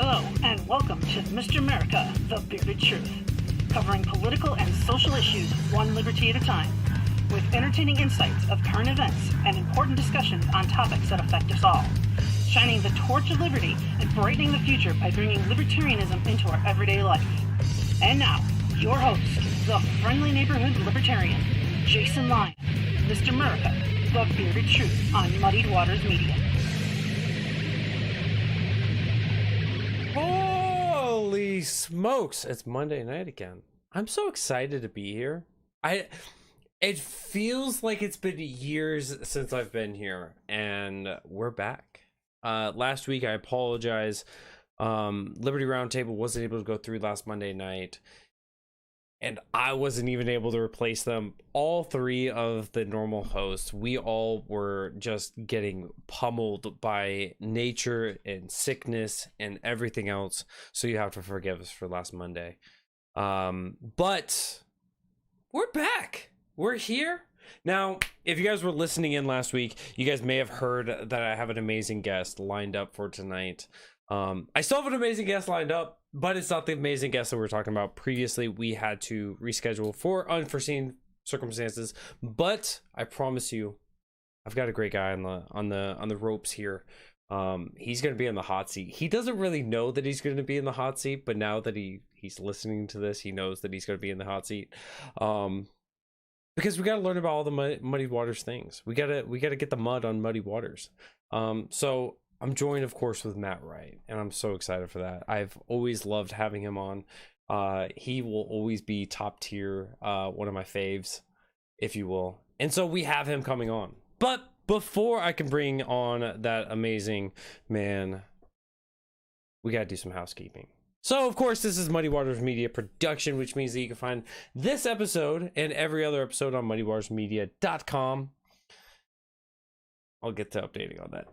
Hello, and welcome to Mr. America, the Bearded Truth, covering political and social issues one liberty at a time, with entertaining insights of current events and important discussions on topics that affect us all, shining the torch of liberty and brightening the future by bringing libertarianism into our everyday life. And now, your host, the friendly neighborhood libertarian, Jason Lyon, Mr. America, the Bearded Truth on Muddied Waters Media. Holy smokes, it's Monday night again. I'm so excited to be here. It feels like it's been years since I've been here, and we're back. Last week, I apologize. Liberty Roundtable wasn't able to go through last Monday night, and I wasn't even able to replace them. All three of the normal hosts, we all were just getting pummeled by nature and sickness and everything else. So you have to forgive us for last Monday. But we're back. We're here. Now, if you guys were listening in last week, you guys may have heard that I have an amazing guest lined up for tonight. I still have an amazing guest lined up, but it's not the amazing guest that we were talking about previously. We had to reschedule for unforeseen circumstances, but I promise you, I've got a great guy on the ropes here. He's going to be in the hot seat. He doesn't really know that he's going to be in the hot seat, but now that he's listening to this, he knows that he's going to be in the hot seat. Because we got to learn about all the Muddied Waters things. We got to get the mud on Muddy Waters. So I'm joined, of course, with Matt Wright, and I'm so excited for that. I've always loved having him on. He will always be top tier, one of my faves, if you will. And so we have him coming on. But before I can bring on that amazing man, we got to do some housekeeping. So, of course, this is Muddy Waters Media production, which means that you can find this episode and every other episode on muddywatersmedia.com. I'll get to updating on that.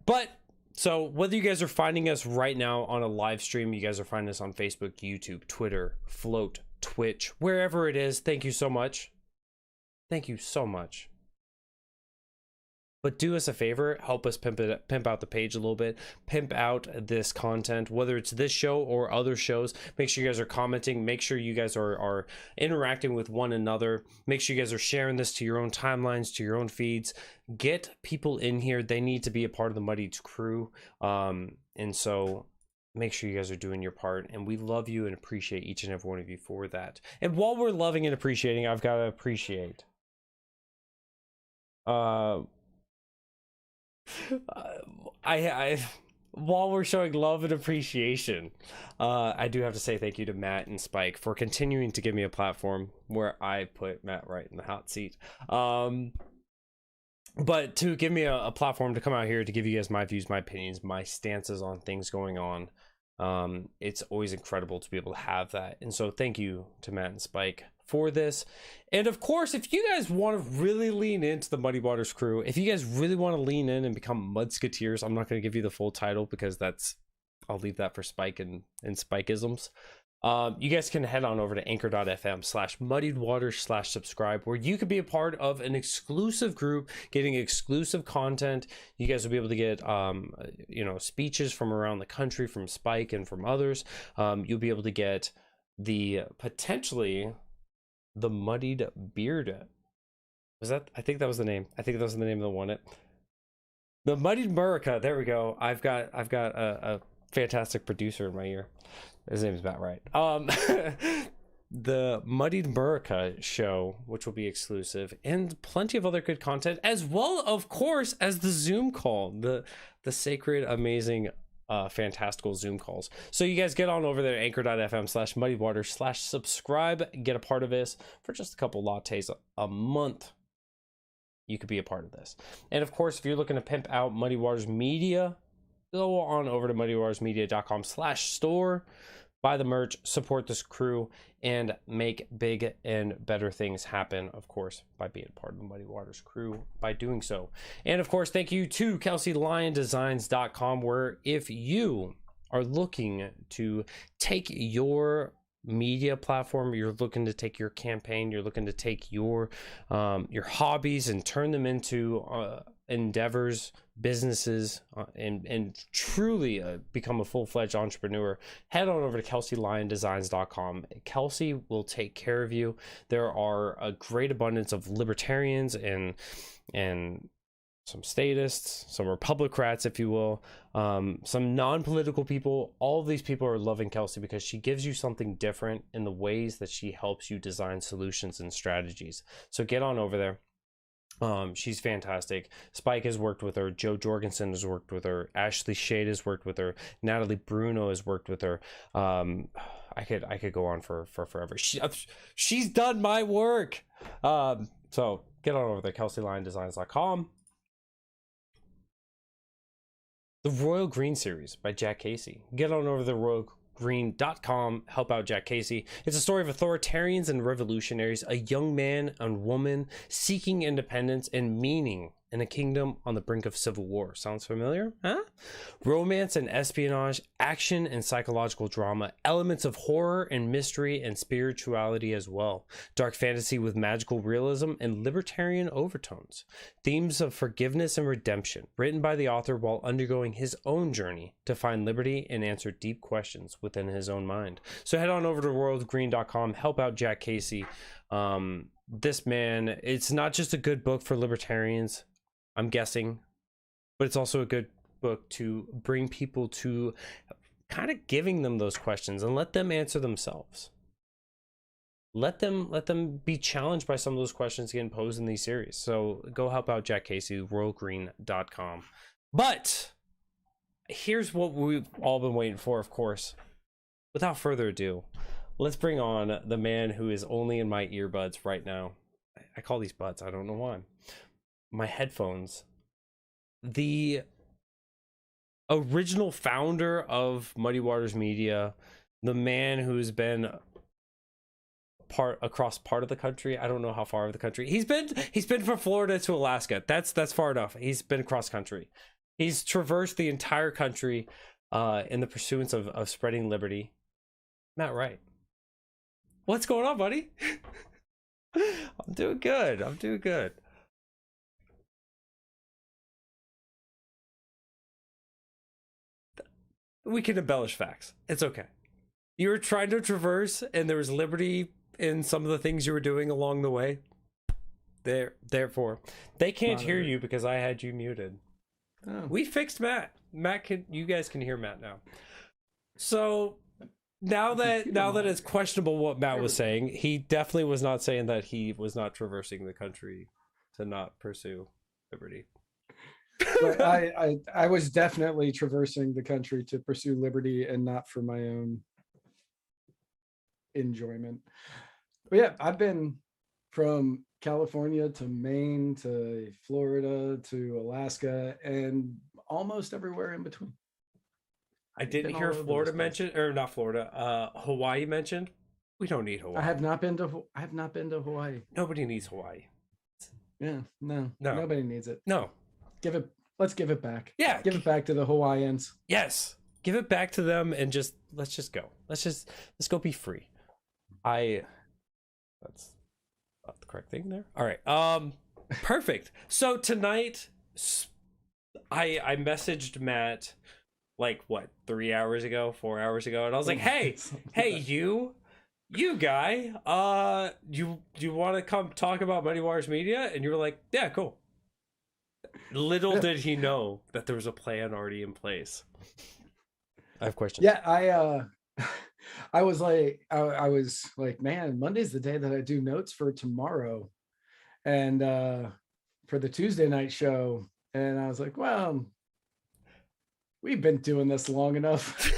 But so whether you guys are finding us right now on a live stream, you guys are finding us on Facebook, YouTube, Twitter, Float, Twitch, wherever it is, thank you so much. Thank you so much. But do us a favor, help us pimp out the page a little bit, pimp out this content, whether it's this show or other shows. Make sure you guys are commenting. Make sure you guys are interacting with one another. Make sure you guys are sharing this to your own timelines, to your own feeds. Get people in here. They need to be a part of the Muddied crew. And so make sure you guys are doing your part. And we love you and appreciate each and every one of you for that. And while we're loving and appreciating, I've got to appreciate. While we're showing love and appreciation, I do have to say thank you to Matt and Spike for continuing to give me a platform where I put Matt Wright in the hot seat. But to give me a platform to come out here to give you guys my views, my opinions, my stances on things going on. It's always incredible to be able to have that. And so thank you to Matt and Spike for this. And of course, if you guys want to really lean into the Muddy Waters crew, if you guys really want to lean in and become Mudsketeers, I'm not going to give you the full title because I'll leave that for Spike and Spikeisms. You guys can head on over to anchor.fm/muddiedwaters/subscribe, where you could be a part of an exclusive group, getting exclusive content. You guys will be able to get, speeches from around the country, from Spike and from others. You'll be able to get potentially the Muddied Beard. I think that was the name. I think that was the name of the one. The Muddied America. There we go. I've got a fantastic producer in my ear. His name is Matt Wright. The Muddied America show, which will be exclusive, and plenty of other good content, as well, of course, as the Zoom call, the sacred, amazing, fantastical Zoom calls. So you guys get on over there, anchor.fm/muddiedwaters/subscribe, get a part of this for just a couple lattes a month. You could be a part of this. And of course, if you're looking to pimp out Muddy Waters Media, go on over to muddywatersmedia.com/store, buy the merch, support this crew, and make big and better things happen, of course, by being part of the Muddy Waters crew by doing so. And of course, thank you to KelseyLionDesigns.com, where if you are looking to take your media platform, you're looking to take your campaign, you're looking to take your hobbies and turn them into endeavors, businesses, and truly become a full-fledged entrepreneur, head on over to KelseyLionDesigns.com. Kelsey will take care of you. There are a great abundance of libertarians and some statists, some Republicrats, if you will, some non-political people. All of these people are loving Kelsey because she gives you something different in the ways that she helps you design solutions and strategies. So get on over there. She's fantastic. Spike has worked with her. Joe Jorgensen has worked with her. Ashley Shade has worked with her. Natalie Bruno has worked with her. I could go on for forever. She's done my work. So get on over there, KelseyLionDesigns.com. The Royal Green series by Jack Casey. Get on over to royalgreen.com. Help out Jack Casey. It's a story of authoritarians and revolutionaries, a young man and woman seeking independence and meaning in a kingdom on the brink of civil war. Sounds familiar? Huh? Romance and espionage, action and psychological drama, elements of horror and mystery and spirituality as well. Dark fantasy with magical realism and libertarian overtones. Themes of forgiveness and redemption, written by the author while undergoing his own journey to find liberty and answer deep questions within his own mind. So head on over to royalgreen.com, help out Jack Casey. This man, it's not just a good book for libertarians, I'm guessing, but it's also a good book to bring people to kind of giving them those questions and let them answer themselves. Let them be challenged by some of those questions getting posed in these series. So go help out Jack Casey, royalgreen.com. But here's what we've all been waiting for, of course. Without further ado, let's bring on the man who is only in my earbuds right now. I call these buds, I don't know why. My headphones. The original founder of Muddied Waters Media, the man who's been across part of the country. I don't know how far of the country. He's been from Florida to Alaska. That's far enough. He's been cross country. He's traversed the entire country in the pursuance of spreading liberty. Matt Wright. What's going on, buddy? I'm doing good. We can embellish facts. It's okay. You were trying to traverse and there was liberty in some of the things you were doing along the way. Therefore, they can't hear you because I had you muted. Oh. We fixed Matt. You guys can hear Matt now. So now that it's questionable what Matt was saying, he definitely was not saying that he was not traversing the country to not pursue liberty. But I was definitely traversing the country to pursue liberty and not for my own enjoyment. But yeah, I've been from California to Maine to Florida to Alaska and almost everywhere in between. I didn't hear Florida mentioned, or not Florida, Hawaii mentioned. We don't need Hawaii. I have not been to Hawaii. Nobody needs Hawaii. Yeah, no, nobody needs it. No. Let's give it back. Yeah. Give it back to the Hawaiians. Yes. Give it back to them and let's just go. Let's go be free. That's not the correct thing there. All right. Perfect. So tonight I messaged Matt like what, 4 hours ago, and I was like, hey, you guy, you want to come talk about Muddied Waters Media? And you were like, yeah, cool. Little did he know that there was a plan already in place. I have questions. Yeah, I was like, man, Monday's the day that I do notes for tomorrow, and for the Tuesday night show. And I was like, well, we've been doing this long enough.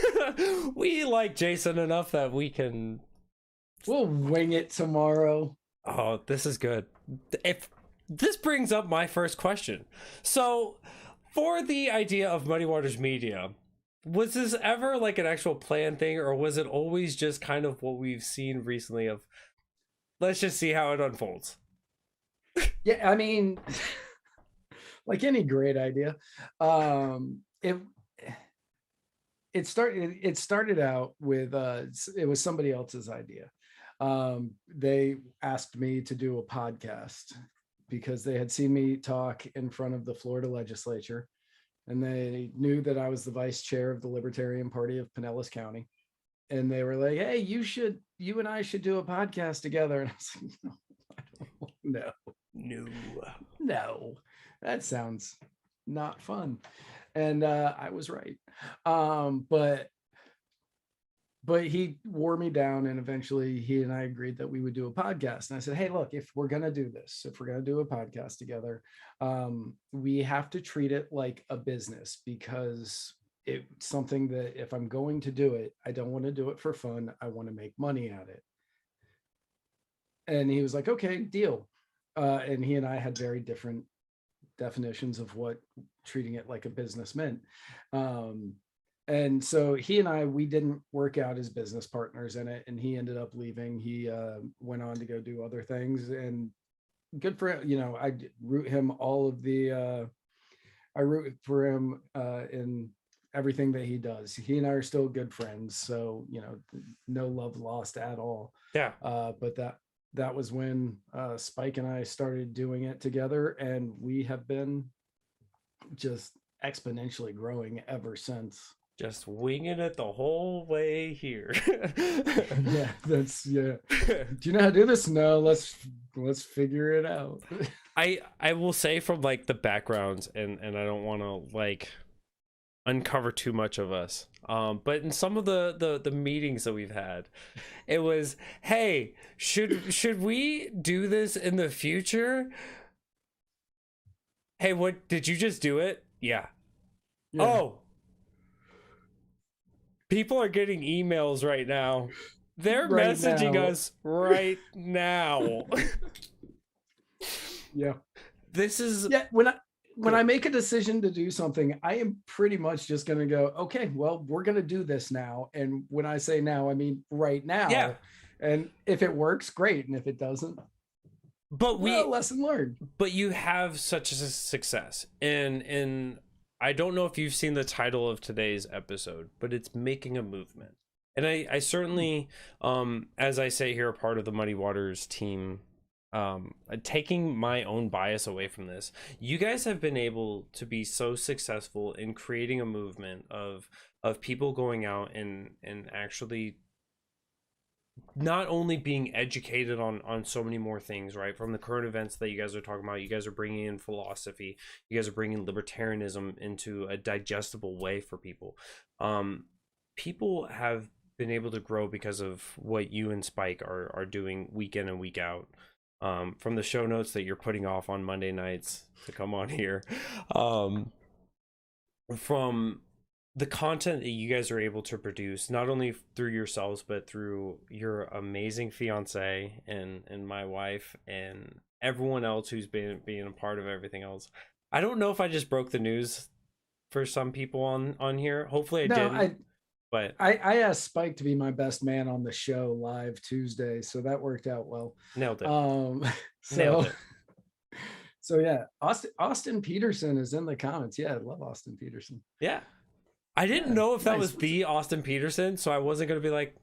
We like Jason enough that we'll wing it tomorrow. Oh, this is good. If this brings up my first question. So for the idea of Muddied Waters Media, was this ever like an actual planned thing, or was it always just kind of what we've seen recently of let's just see how it unfolds? Yeah, I mean, like any great idea, it started out with it was somebody else's idea. They asked me to do a podcast because they had seen me talk in front of the Florida legislature, and they knew that I was the vice chair of the Libertarian Party of Pinellas County. And they were like, hey, you and I should do a podcast together. And I was like, no, that sounds not fun. And I was right. But he wore me down, and eventually he and I agreed that we would do a podcast. And I said, hey, look, if we're going to do this, if we're going to do a podcast together, we have to treat it like a business, because it's something that if I'm going to do it, I don't want to do it for fun. I want to make money at it. And he was like, okay, deal. And he and I had very different definitions of what treating it like a business meant. And so he and I, we didn't work out as business partners in it, and he ended up leaving. He went on to go do other things, and good for him. I root him I root for him in everything that he does. He and I are still good friends, so no love lost at all. Yeah. But that was when Spike and I started doing it together, and we have been just exponentially growing ever since. Just winging it the whole way here. Yeah. Do you know how to do this? No, let's figure it out. I will say, from like the backgrounds, and I don't want to like uncover too much of us, but in some of the meetings that we've had, it was, hey, should we do this in the future? Hey, what did you just do it? Yeah. Oh, people are getting emails right now. They're right messaging now. us right now. Yeah. This is when I make a decision to do something, I am pretty much just going to go, okay, well, we're going to do this now. And when I say now, I mean right now. Yeah. And if it works, great. And if it doesn't, lesson learned. But you have such a success, and I don't know if you've seen the title of today's episode, but it's Making a Movement. And I certainly, as I say here, a part of the Muddy Waters team, taking my own bias away from this, you guys have been able to be so successful in creating a movement of people going out and actually not only being educated on so many more things, right? From the current events that you guys are talking about, you guys are bringing in philosophy, you guys are bringing libertarianism into a digestible way for people. People have been able to grow because of what you and Spike are doing week in and week out. From the show notes that you're putting off on Monday nights to come on here, from the content that you guys are able to produce, not only through yourselves, but through your amazing fiance and my wife and everyone else who's being a part of everything else. I don't know if I just broke the news for some people on here. Hopefully I didn't. But I asked Spike to be my best man on the show live Tuesday, so that worked out well. Nailed it. Nailed it. So yeah, Austin Peterson is in the comments. Yeah, I love Austin Peterson. Yeah. I didn't know if that was the Austin Peterson, so I wasn't going to be like,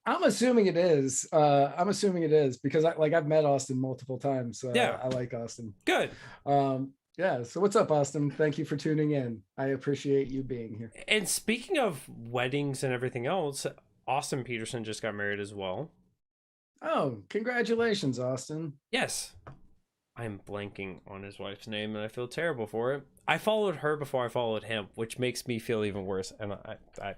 I'm assuming it is. I'm assuming it is because I've met Austin multiple times. So yeah. I like Austin. Good. Yeah. So what's up, Austin? Thank you for tuning in. I appreciate you being here. And speaking of weddings and everything else, Austin Peterson just got married as well. Oh, congratulations, Austin. Yes. I'm blanking on his wife's name and I feel terrible for it. I followed her before I followed him, which makes me feel even worse. And I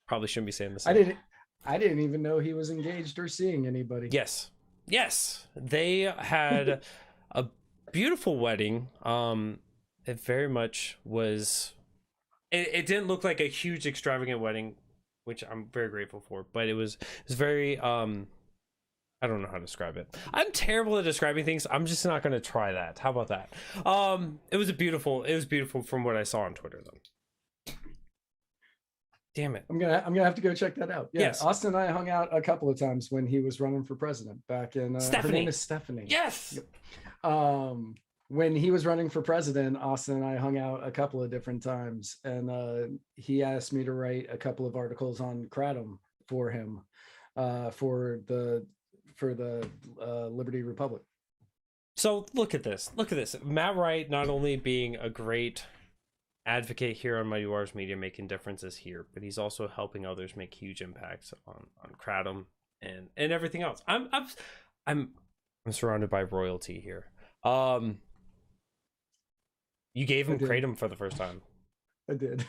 probably shouldn't be saying this. I didn't even know he was engaged or seeing anybody. Yes. They had a beautiful wedding. It very much was. It didn't look like a huge extravagant wedding, which I'm very grateful for. But it was very. I don't know how to describe it. I'm terrible at describing things. I'm just not going to try that. How about that? It was beautiful from what I saw on Twitter, though. Damn it. I'm gonna have to go check that out. Yeah, yes. Austin and I hung out a couple of times when he was running for president back in. Stephanie. Her name is Stephanie. Yes. Yep. When he was running for president, Austin and I hung out a couple of different times, and he asked me to write a couple of articles on Kratom for him, for the Liberty Republic. So look at this. Look at this. Matt Wright not only being a great advocate here on Muddied Waters Media, making differences here, but he's also helping others make huge impacts on Kratom and everything else. I'm surrounded by royalty here. You gave him Kratom for the first time. I did.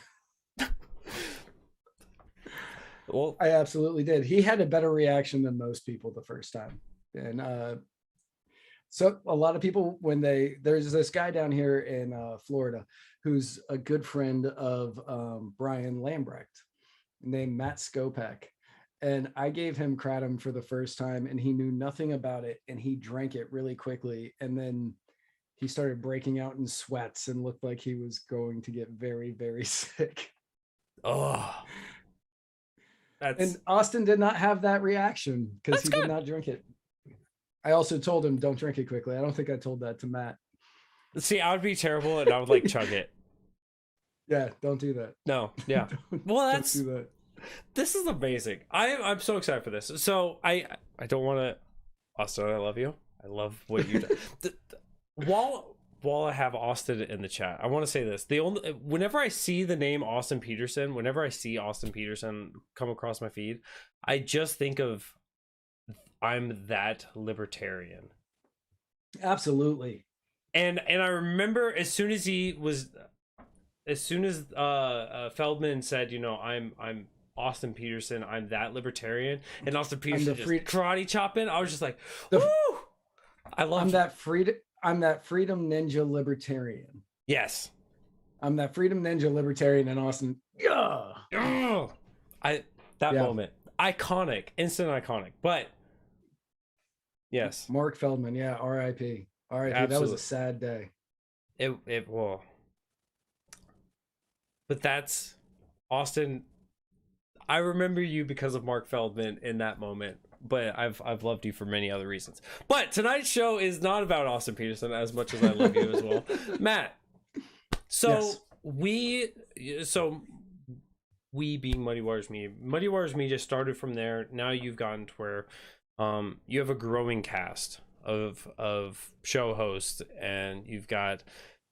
Well, I absolutely did. He had a better reaction than most people the first time. And so a lot of people, when there's this guy down here in Florida who's a good friend of Brian Lambrecht named Matt Skopek. And I gave him Kratom for the first time and he knew nothing about it and he drank it really quickly. And then he started breaking out in sweats and looked like he was going to get very, very sick. Oh. And Austin did not have that reaction because he did not drink it. I also told him, don't drink it quickly. I don't think I told that to Matt. See, I would be terrible and I would like chug it. Yeah, don't do that. No, yeah. Well, don't do that. This is amazing. I'm so excited for this. So I don't want to, Austin, I love you. I love what you do. While I have Austin in the chat, I want to say this. Whenever I see the name Austin Peterson, whenever I see Austin Peterson come across my feed, I just think of I'm that libertarian. Absolutely. And I remember as soon as Feldman said, you know, I'm Austin Peterson, I'm that libertarian, and Austin Peterson just karate chopping, I was just like, woo! I love I'm that freedom ninja libertarian. Yes. I'm that freedom ninja libertarian in Austin. Yeah. Moment. Iconic. Instant iconic. But yes. Mark Feldman, yeah, R.I.P. R.I.P. That was a sad day. It will. But that's Austin. I remember you because of Mark Feldman in that moment. But I've loved you for many other reasons. But tonight's show is not about Austin Peterson as much as I love you as well. Matt. So yes. we being Muddied Waters Media. Muddied Waters Media started from there. Now you've gotten to where you have a growing cast of show hosts, and you've got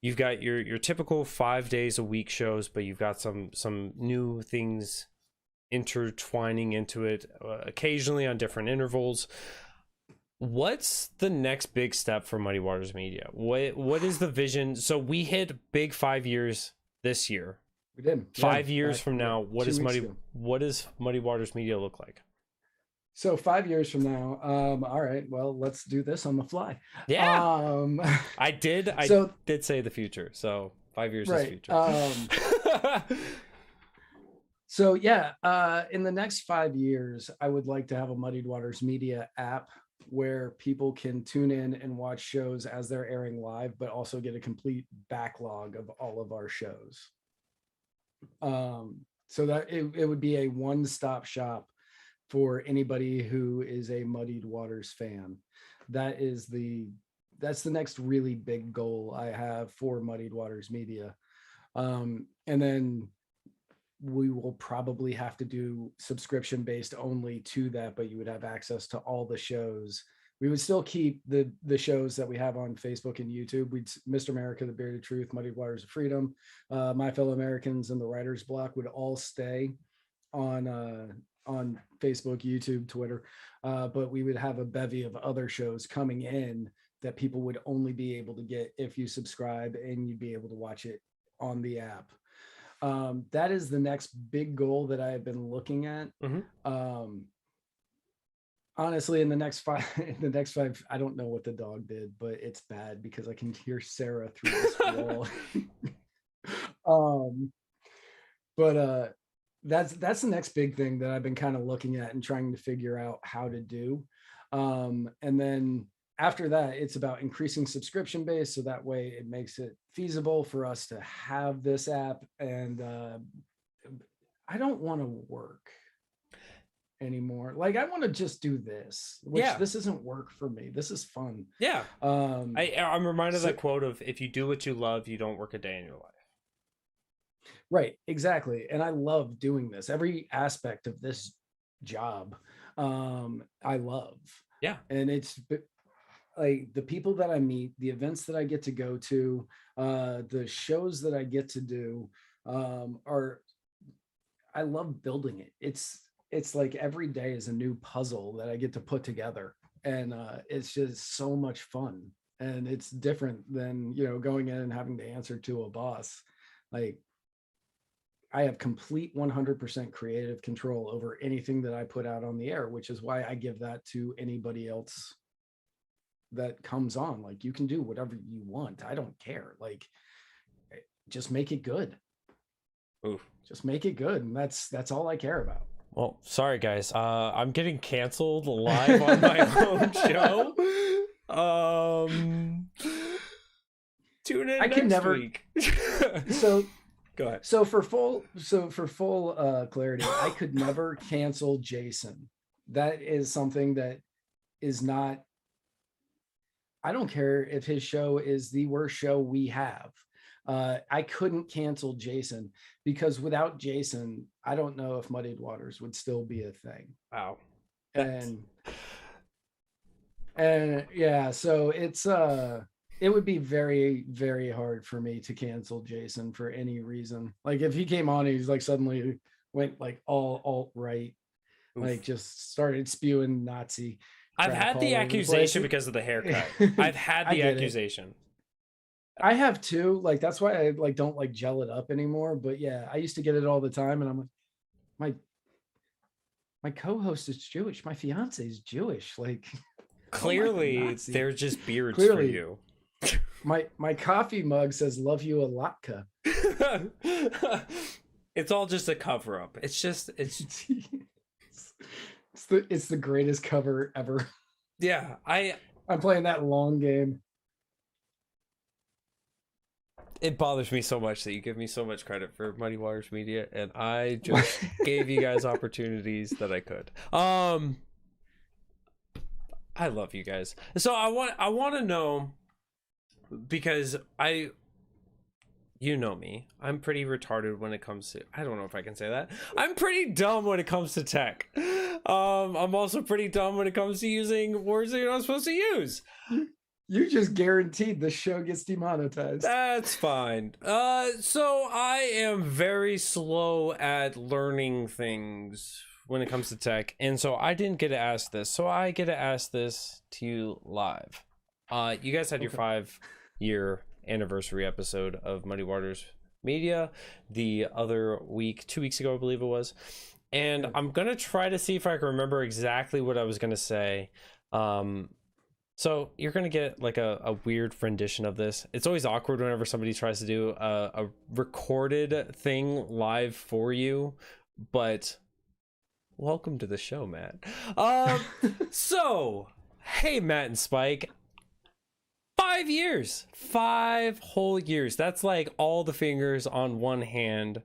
your typical 5 days a week shows, but you've got some new things intertwining into it occasionally on different intervals. What's the next big step for Muddied Waters Media? What is the vision? So we hit big 5 years this year. We did. 5 years from now, what does Muddied Waters Media look like? So 5 years from now, all right, well, let's do this on the fly. Yeah. I did say the future. So 5 years is future. So yeah, in the next 5 years, I would like to have a Muddied Waters Media app where people can tune in and watch shows as they're airing live, but also get a complete backlog of all of our shows. So that it would be a one-stop shop for anybody who is a Muddied Waters fan. That's the next really big goal I have for Muddied Waters Media. And then we will probably have to do subscription based only to that, but you would have access to all the shows. We would still keep the shows that we have on Facebook and YouTube. Mr. America, The Bearded Truth, Muddied Waters of Freedom, My Fellow Americans, and The Writer's Block would all stay on Facebook, YouTube, Twitter. But we would have a bevy of other shows coming in that people would only be able to get if you subscribe, and you'd be able to watch it on the app. That is the next big goal that I have been looking at. Mm-hmm. Honestly, in the next five, I don't know what the dog did, but it's bad because I can hear Sarah through this wall. But that's the next big thing that I've been kind of looking at and trying to figure out how to do. And then after that, it's about increasing subscription base, so that way it makes it feasible for us to have this app. And I don't want to work anymore. Like, I want to just do this, which this isn't work for me. This is fun. Yeah. I'm reminded of that quote of, if you do what you love, you don't work a day in your life. Right, exactly. And I love doing this. Every aspect of this job, I love. Yeah. And like the people that I meet, the events that I get to go to, the shows that I get to do, are, I love building it. It's like every day is a new puzzle that I get to put together, and it's just so much fun. And it's different than, going in and having to answer to a boss. Like, I have complete 100% creative control over anything that I put out on the air, which is why I give that to anybody else that comes on. Like, you can do whatever you want. I don't care. Like, just make it good. Oof. Just make it good. And that's all I care about. Well, sorry guys. I'm getting canceled live on my own show. Tune in next week. So go ahead. So for full clarity, I could never cancel Jason. That is something that is not, I don't care if his show is the worst show we have. I couldn't cancel Jason, because without Jason, I don't know if Muddied Waters would still be a thing. Wow. And yeah, so it would be very, very hard for me to cancel Jason for any reason. Like, if he came on and he's like suddenly went like all alt-right, like just started spewing Nazi. I've had the accusation because of the haircut. I've had the accusation. I have too. Like, that's why I like don't like gel it up anymore. But yeah, I used to get it all the time, and I'm like, my co-host is Jewish. My fiance is Jewish. Like, clearly, they're just beards for you. My coffee mug says "Love you a latka." It's all just a cover up. It's the greatest cover ever. Yeah, I'm playing that long game. It bothers me so much that you give me so much credit for Muddied Waters Media, and I just gave you guys opportunities that I could. I love you guys. So I want to know, because you know me, I'm pretty retarded when it comes to, I don't know if I can say that. I'm pretty dumb when it comes to tech. I'm also pretty dumb when it comes to using words that you're not supposed to use. You just guaranteed the show gets demonetized. That's fine. So I am very slow at learning things when it comes to tech, and so I didn't get to ask this. So I get to ask this to you live. You guys had your 5-year anniversary episode of Muddied Waters Media the other week, 2 weeks ago, I believe it was. And I'm gonna try to see if I can remember exactly what I was gonna say. So you're gonna get like a weird rendition of this. It's always awkward whenever somebody tries to do a recorded thing live for you, but welcome to the show, Matt. So hey, Matt and Spike, 5 years, 5 whole years. That's like all the fingers on one hand,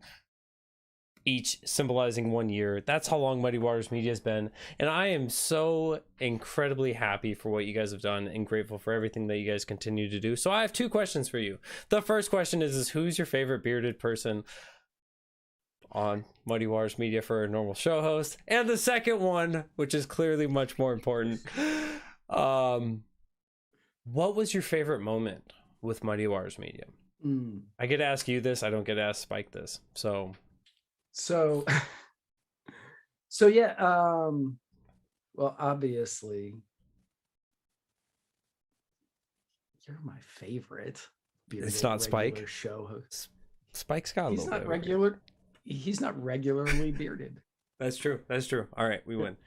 each symbolizing 1 year. That's how long Muddied Waters Media has been, and I am so incredibly happy for what you guys have done and grateful for everything that you guys continue to do. So I have 2 questions for you. The first question is who's your favorite bearded person on Muddied Waters Media for a normal show host? And the second one, which is clearly much more important, what was your favorite moment with Muddied Waters Media? I get to ask you this, I don't get to ask Spike this. So yeah, well, obviously you're my favorite bearded, it's not Spike show host. Spike's got a he's little not bit regular. He's not regularly bearded. That's true. All right, we win.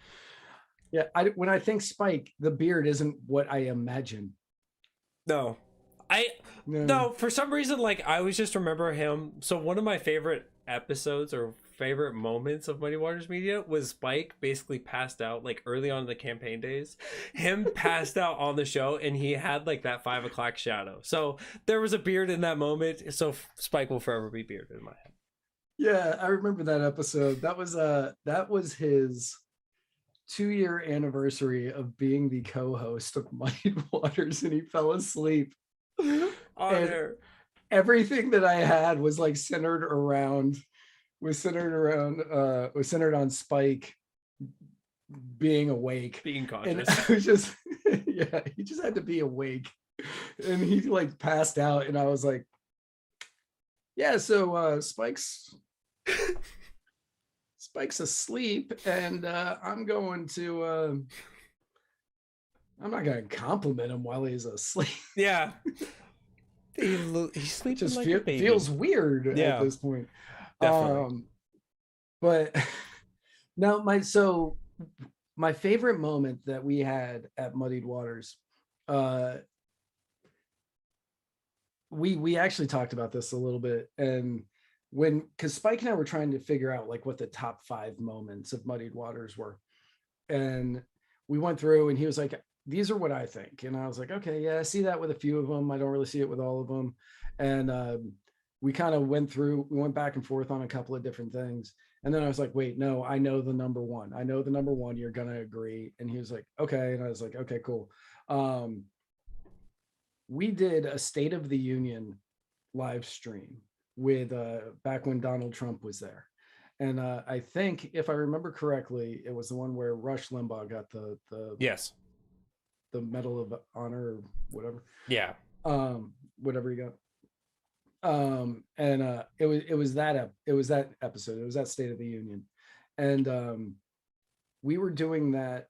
Yeah, when I think Spike, the beard isn't what I imagine. No, for some reason, like, I always just remember him. So one of my favorite episodes or favorite moments of Muddied Waters Media was Spike basically passed out like early on in the campaign days. Him passed out on the show, and he had like that 5 o'clock shadow. So there was a beard in that moment. So Spike will forever be bearded in my head. Yeah, I remember that episode. That was his 2-year anniversary of being the co-host of Muddied Waters, and he fell asleep. Everything that I had was like centered on Spike being awake, being conscious. And I was just Yeah, he just had to be awake. And he like passed out, and I was like, yeah, so Spike's asleep, and I'm not gonna compliment him while he's asleep. Yeah. He's It sleeping just like a baby. feels weird at Yeah, this point. definitely. But now my favorite moment that we had at Muddied Waters, we actually talked about this a little bit, and because Spike and I were trying to figure out like what the top 5 moments of Muddied Waters were, and we went through, and he was like, these are what I think, and I was like, okay, yeah, I see that with a few of them. I don't really see it with all of them. And we kind of went back and forth on a couple of different things, and then I was like, wait, no, I know the number one, you're gonna agree. And he was like, okay. And I was like, okay, cool. We did a State of the Union live stream with back when Donald Trump was there. And I think, if I remember correctly, it was the one where Rush Limbaugh got the Yes. the Medal of Honor or whatever. Yeah. Whatever he got. And it was that episode. It was that State of the Union. And we were doing that.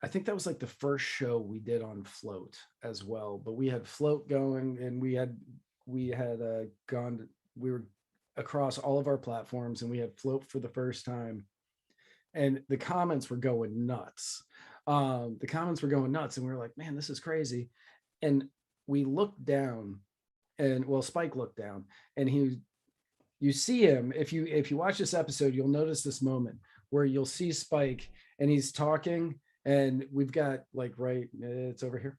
I think that was like the first show we did on Float as well. But we had Float going, and we were across all of our platforms, and we had Float for the first time. And the comments were going nuts. And we were like, man, this is crazy. And we looked down, and Spike looked down, and you see him. If you watch this episode, you'll notice this moment where you'll see Spike, and he's talking, and we've got it's over here,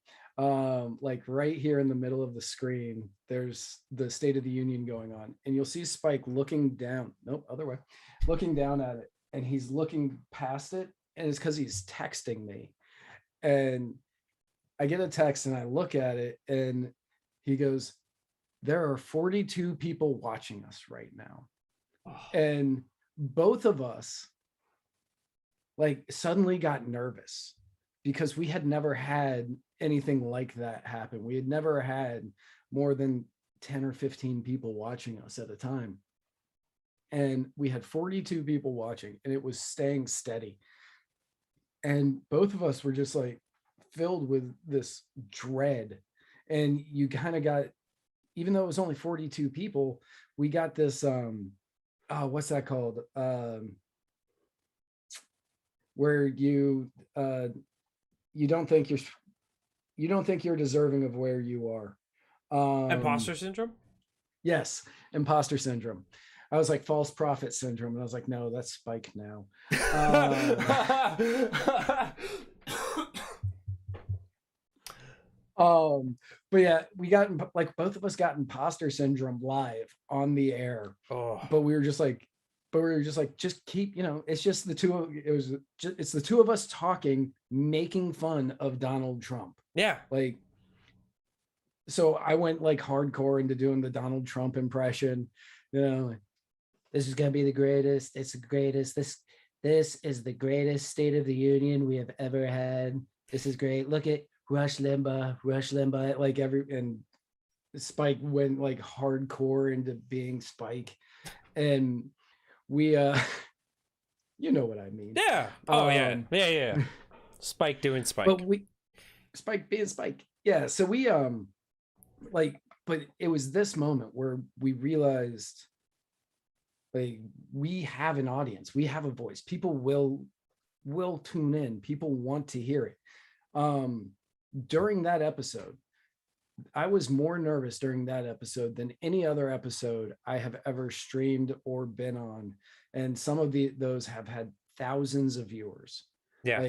like right here in the middle of the screen, there's the State of the Union going on, and you'll see Spike looking down, other way, looking down at it, and he's looking past it, and it's because he's texting me. And I get a text, and I look at it, and he goes, there are 42 people watching us right now. Oh. And both of us suddenly got nervous, because we had never had anything like that happen. We had never had more than 10 or 15 people watching us at a time. And we had 42 people watching, and it was staying steady. And both of us were just like filled with this dread. And you kind of got, even though it was only 42 people, we got this, what's that called? Where you don't think you're deserving of where you are. Imposter syndrome? Yes, imposter syndrome. I was like, false prophet syndrome, and I was like, no, that's Spike now. But yeah, we got both of us got imposter syndrome live on the air. Oh. But we were just like, just keep, it's just it's the two of us talking, making fun of Donald Trump. Yeah. So I went hardcore into doing the Donald Trump impression, this is going to be the greatest. It's the greatest. This is the greatest State of the Union we have ever had. This is great. Look at Rush Limbaugh, and Spike went hardcore into being Spike. And we you know what I mean. Yeah. Oh yeah. Spike doing Spike. But Spike being Spike. Yeah. So we but it was this moment where we realized we have an audience, we have a voice, people will tune in, people want to hear it. During that episode, I was more nervous during that episode than any other episode I have ever streamed or been on. And some of those have had thousands of viewers. Yeah.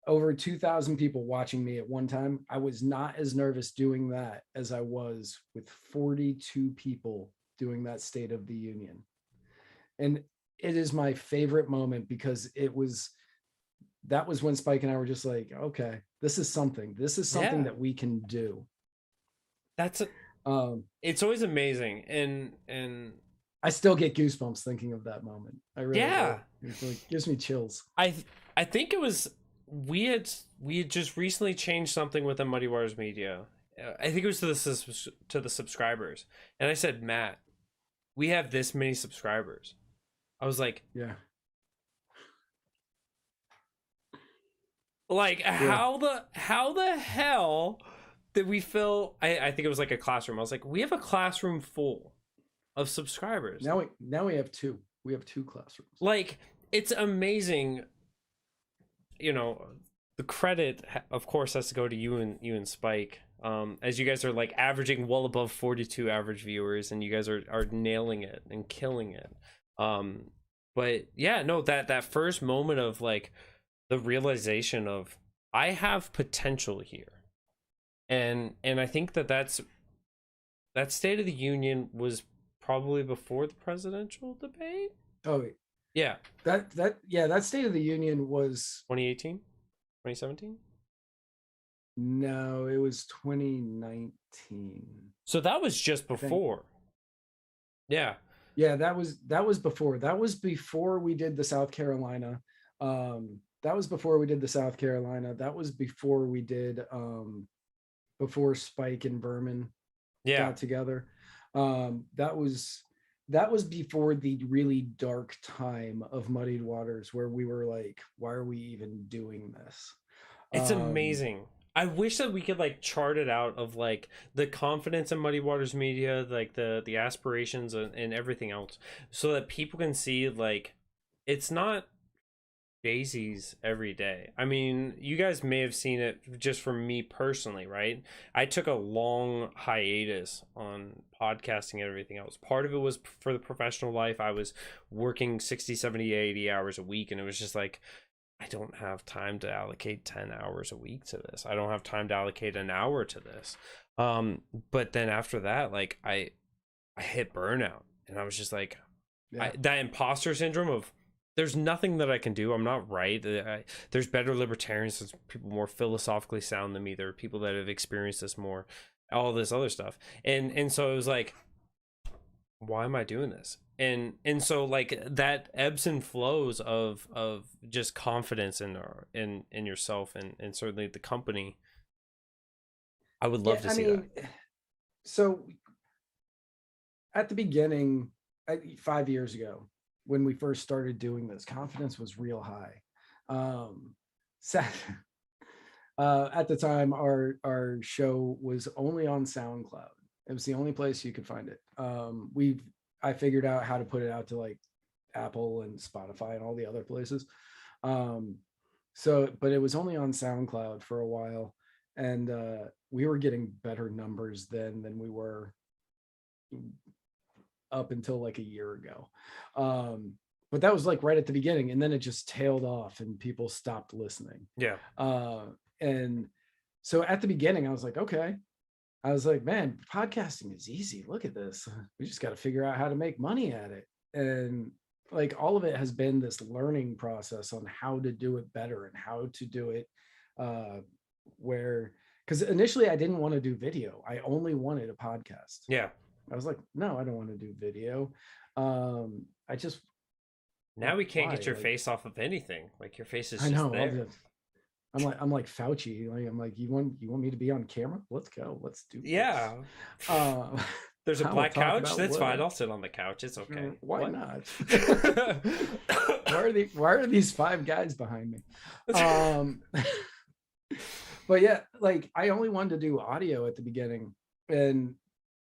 Over 2,000 people watching me at one time. I was not as nervous doing that as I was with 42 people doing that State of the Union. And it is my favorite moment, because that was when Spike and I were just like, okay, this is something that we can do. It's always amazing. And I still get goosebumps thinking of that moment. I really do. It gives me chills. I think it was we had just recently changed something with the Muddy Waters Media. I think it was to the subscribers, and I said, Matt, we have this many subscribers. I was like, Yeah. how the hell did we fill? I think it was like a classroom. I was like, we have a classroom full of subscribers. Now we have two. We have two classrooms. Like, it's amazing. You know, the credit, of course, has to go to you and Spike. As you guys are like averaging well above 42 average viewers, and you guys are nailing it and killing it. But yeah, no, that first moment of like the realization of I have potential here, and I think that State of the Union was probably before the presidential debate. Oh Yeah, that State of the Union was 2018, 2017. No, it was 2019. So that was just before. Yeah. Yeah, that was before. That was before we did the South Carolina. That was before we did the South Carolina. That was before we did before Spike and Berman got together. That was before the really dark time of Muddied Waters, where we were like, why are we even doing this? It's amazing. I wish that we could like chart it out of like the confidence in Muddy Waters Media, like the aspirations and everything else, so that people can see like it's not daisies every day. I mean, you guys may have seen it just from me personally, right? I took a long hiatus on podcasting and everything else. Part of it was for the professional life. I was working 60, 70, 80 hours a week, and it was just like, I don't have time to allocate 10 hours a week to this. I don't have time to allocate an hour to this. But then after that, like I hit burnout, and I was just like, that imposter syndrome of there's nothing that I can do. I'm not right. There's better libertarians. There's people more philosophically sound than me. There are people that have experienced this more, all this other stuff. And so it was like, why am I doing this? And so like that ebbs and flows of just confidence in yourself and certainly the company. I would love to see that. So at the beginning, 5 years ago, when we first started doing this, confidence was real high. At the time, our show was only on SoundCloud. It was the only place you could find it. I figured out how to put it out to like Apple and Spotify and all the other places. But it was only on SoundCloud for a while, and we were getting better numbers then than we were up until like a year ago. But that was like right at the beginning, and then it just tailed off and people stopped listening. Yeah. And so at the beginning, I was like, okay. I was like, man, podcasting is easy. Look at this. We just got to figure out how to make money at it. And like all of it has been this learning process on how to do it better and how to do it because initially I didn't want to do video. I only wanted a podcast. Yeah. I was like, no, I don't want to do video. Now we can't get your face off of anything. Like your face is just there. I'm like Fauci. I'm like, you want me to be on camera? Let's go. Let's do this. Yeah. There's a black couch. That's fine. I'll sit on the couch. It's okay. Why not? Why are these five guys behind me? But yeah, like I only wanted to do audio at the beginning, and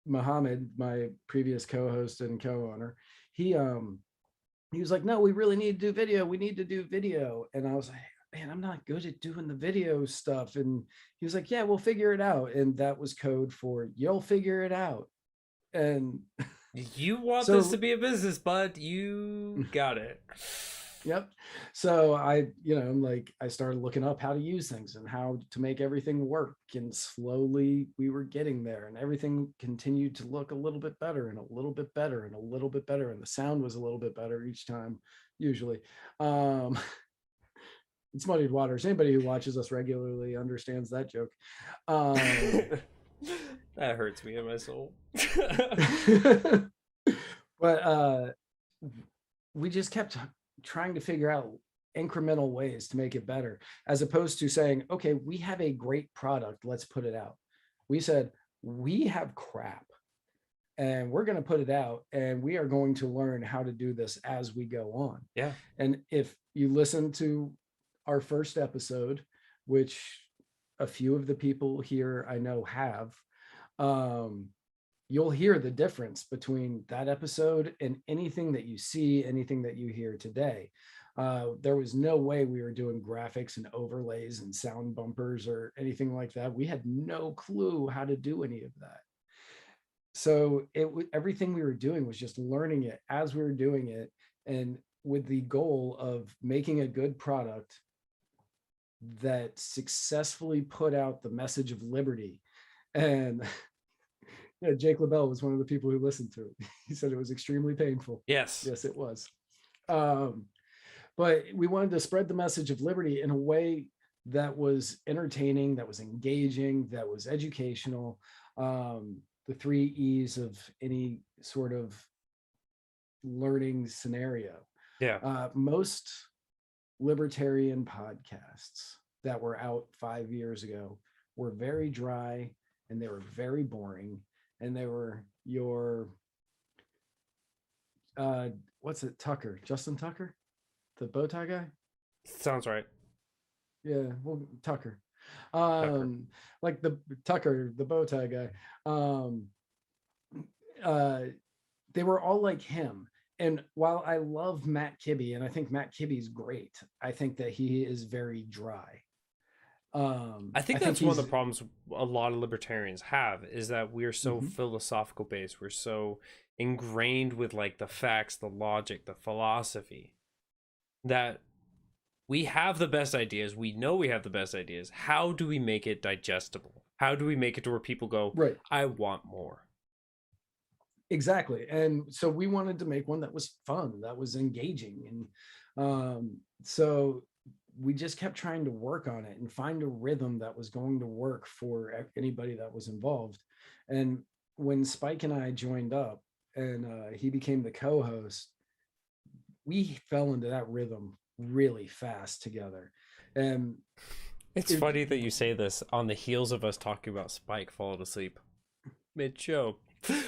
Muhammad, my previous co-host and co-owner, he was like, no, we really need to do video. We need to do video. And I was like, man, I'm not good at doing the video stuff. And he was like, yeah, we'll figure it out. And that was code for you'll figure it out. And you want this to be a business, bud. You got it. Yep. So I started looking up how to use things and how to make everything work. And slowly we were getting there, and everything continued to look a little bit better and a little bit better and a little bit better. And the sound was a little bit better each time, usually. It's Muddied Waters. Anybody who watches us regularly understands that joke. That hurts me in my soul. But we just kept trying to figure out incremental ways to make it better, as opposed to saying, okay, we have a great product, let's put it out. We said, we have crap and we're going to put it out, and we are going to learn how to do this as we go on. Yeah. And if you listen to our first episode, which a few of the people here I know have, you'll hear the difference between that episode and anything that you see, anything that you hear today. There was no way we were doing graphics and overlays and sound bumpers or anything like that. We had no clue how to do any of that. So everything we were doing was just learning it as we were doing it, and with the goal of making a good product that successfully put out the message of liberty. And yeah, Jake LaBelle was one of the people who listened to it. He said it was extremely painful. Yes. Yes, it was. But we wanted to spread the message of liberty in a way that was entertaining, that was engaging, that was educational. The 3 E's of any sort of learning scenario. Yeah. Most libertarian podcasts that were out 5 years ago were very dry, and they were very boring, and they were your what's it, Tucker, Justin Tucker, the bow tie guy? Sounds right. Yeah, well, Tucker. Tucker. Like the Tucker, the bow tie guy. They were all like him. And while I love Matt Kibbe, and I think Matt Kibbe's great, I think that he is very dry. I think that's one of the problems a lot of libertarians have, is that we're so philosophical based. We're so ingrained with like the facts, the logic, the philosophy, that we have the best ideas. We know we have the best ideas. How do we make it digestible? How do we make it to where people go, right, I want more? Exactly. And so we wanted to make one that was fun, that was engaging. And so we just kept trying to work on it and find a rhythm that was going to work for anybody that was involved. And when Spike and I joined up and he became the co-host, we fell into that rhythm really fast together. And it's funny that you say this on the heels of us talking about Spike falling asleep mid-show.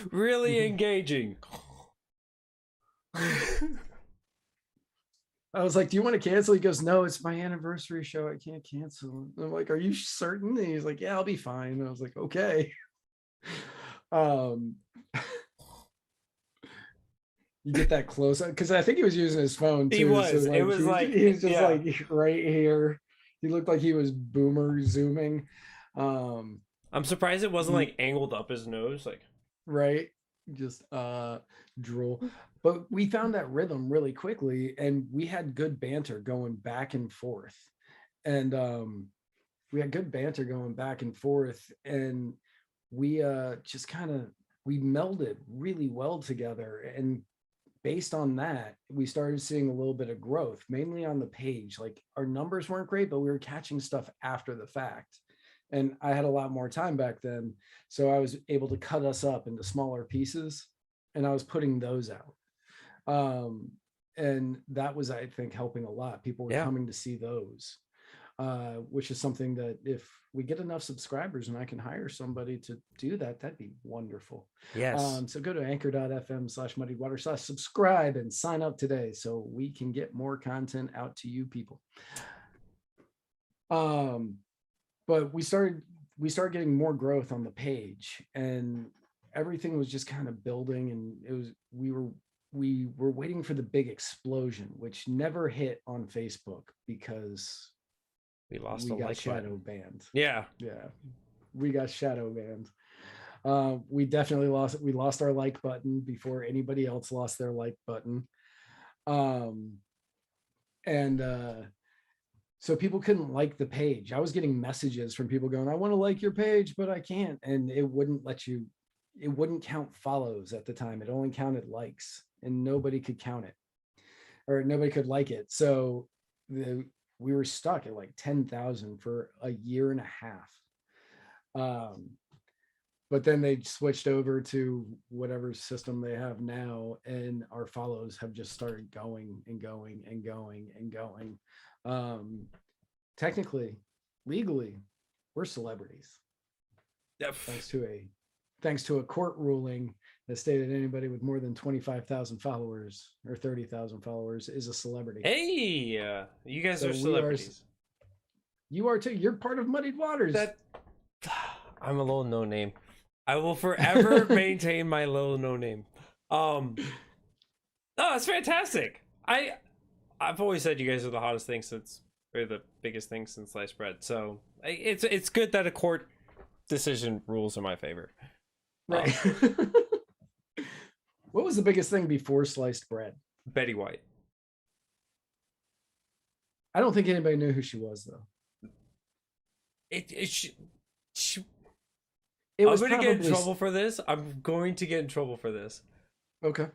Really engaging. I was like, do you want to cancel? He goes, no, it's my anniversary show, I can't cancel. And I'm like, are you certain? And he's like, yeah, I'll be fine. And I was like, okay. You get that close up, because I think he was using his phone too. He was. So it was like he was just like right here. He looked like he was boomer zooming. I'm surprised it wasn't like angled up his nose, like right, just drool. But we found that rhythm really quickly, and we had good banter going back and forth. And we had good banter going back and forth, and we just kind of we melded really well together. And based on that, we started seeing a little bit of growth, mainly on the page. Like our numbers weren't great, but we were catching stuff after the fact. And I had a lot more time back then, so I was able to cut us up into smaller pieces, and I was putting those out. And that was, I think, helping a lot. People were coming to see those, which is something that if we get enough subscribers and I can hire somebody to do that, that'd be wonderful. Yes. So go to anchor.fm/muddiedwater/ subscribe and sign up today so we can get more content out to you people. But we started getting more growth on the page, and everything was just kind of building, and it was we were waiting for the big explosion, which never hit on Facebook because we got like shadow banned. Yeah, we got shadow banned. We definitely lost our like button before anybody else lost their like button. So people couldn't like the page. I was getting messages from people going, I want to like your page, but I can't. And it wouldn't count follows at the time. It only counted likes, and nobody could count it, or nobody could like it. So we were stuck at like 10,000 for a year and a half. but then they switched over to whatever system they have now, and our follows have just started going and going and going and going. Technically, legally, we're celebrities. Yep. Thanks to a court ruling that stated anybody with more than 25,000 followers or 30,000 followers is a celebrity. Hey, you guys are celebrities. You are too. You're part of Muddied Waters. I'm a little no name. I will forever maintain my little no name. Oh, it's fantastic. I've always said you guys are the hottest thing or the biggest thing since sliced bread. So it's good that a court decision rules in my favor. Right. What was the biggest thing before sliced bread? Betty White. I don't think anybody knew who she was, though. I'm was going to get in trouble for this. I'm going to get in trouble for this. Okay.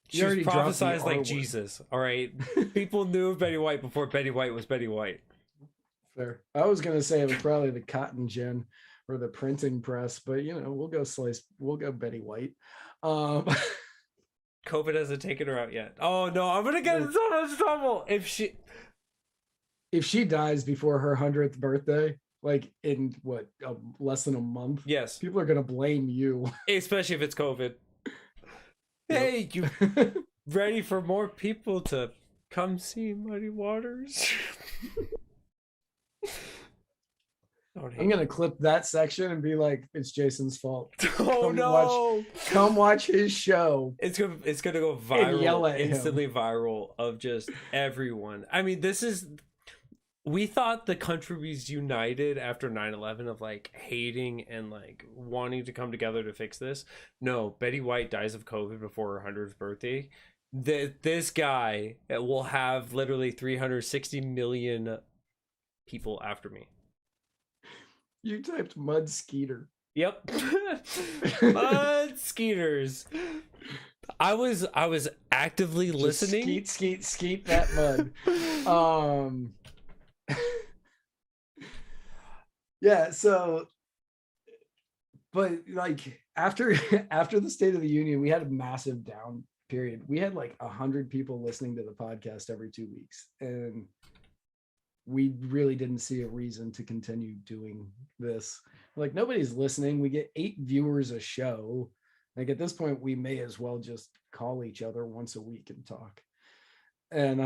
She was prophesized like Jesus. All right. People knew of Betty White before Betty White was Betty White. Fair. I was going to say it was probably the cotton gin or the printing press, but we'll go Betty White. COVID hasn't taken her out yet. Oh no, I'm going to get in so much trouble if she dies before her 100th birthday, like in less than a month. Yes. People are going to blame you. Especially if it's COVID. Hey, you ready for more people to come see Muddy Waters? I'm going to clip that section and be like, it's Jason's fault. Oh, come watch his show. It's going to go viral, instantly viral of just everyone. I mean, we thought the country was united after 9/11 of like hating and like wanting to come together to fix this. No, Betty White dies of COVID before her 100th birthday. This guy will have literally 360 million people after me. You typed mud skeeter. Yep. Mud skeeters. I was actively listening. Skeet that mud. Yeah, so but like after the State of the Union, we had a massive down period. We had like 100 people listening to the podcast every 2 weeks, and we really didn't see a reason to continue doing this. Like, nobody's listening. We get 8 viewers a show. Like, at this point, we may as well just call each other once a week and talk. And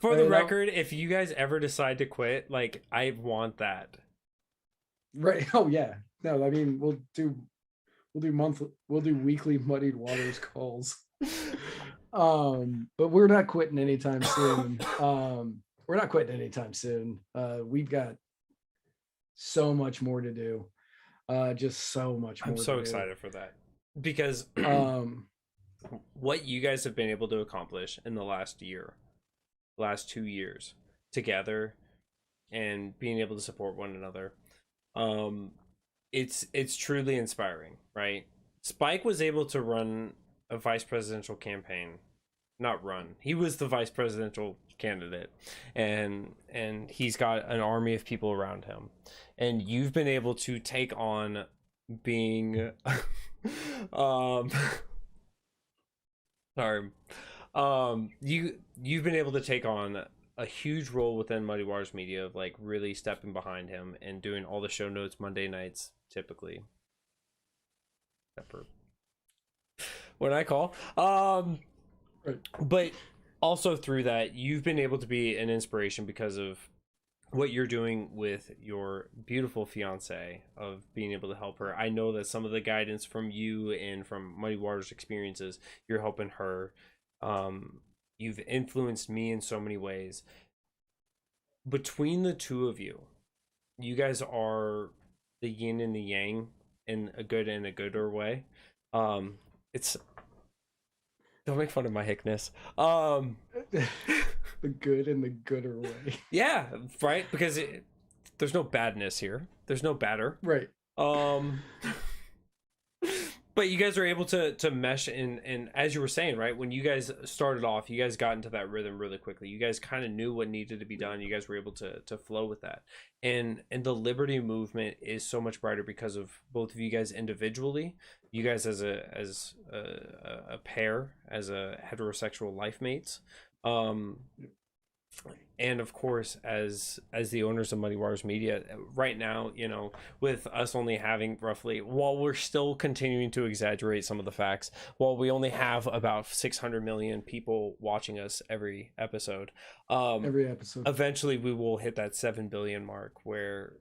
for the record, if you guys ever decide to quit, like, I want that. Right. Oh yeah. No, I mean, we'll do weekly Muddied Waters calls. But we're not quitting anytime soon. We've got so much more to do. Just so much more. I'm so excited for that, because what you guys have been able to accomplish in the last 2 years together, and being able to support one another, it's truly inspiring, right? Spike was able to run a vice presidential campaign. Not run. He was the vice presidential candidate, and he's got an army of people around him, and you've been able to take on being sorry, you've been able to take on a huge role within Muddied Waters Media of like really stepping behind him and doing all the show notes Monday nights typically, except for when I call. Right. But also through that, you've been able to be an inspiration because of what you're doing with your beautiful fiance, of being able to help her. I know that some of the guidance from you and from Muddy Waters experiences, you're helping her. You've influenced me in so many ways. Between the two of you, you guys are the yin and the yang in a good and a gooder way. It's Don't make fun of my hickness. The good and the gooder way. Yeah, right? Because there's no badness here. There's no batter. Right. But you guys are able to mesh and as you were saying, right, when you guys started off, you guys got into that rhythm really quickly. You guys kind of knew what needed to be done. You guys were able to flow with that. And the liberty movement is so much brighter because of both of you guys individually, you guys as a pair, as a heterosexual life mates. And of course, as the owners of Muddied Waters Media right now, you know, with us only having roughly, while we're still continuing to exaggerate some of the facts, while we only have about 600 million people watching us every episode, eventually we will hit that 7 billion mark where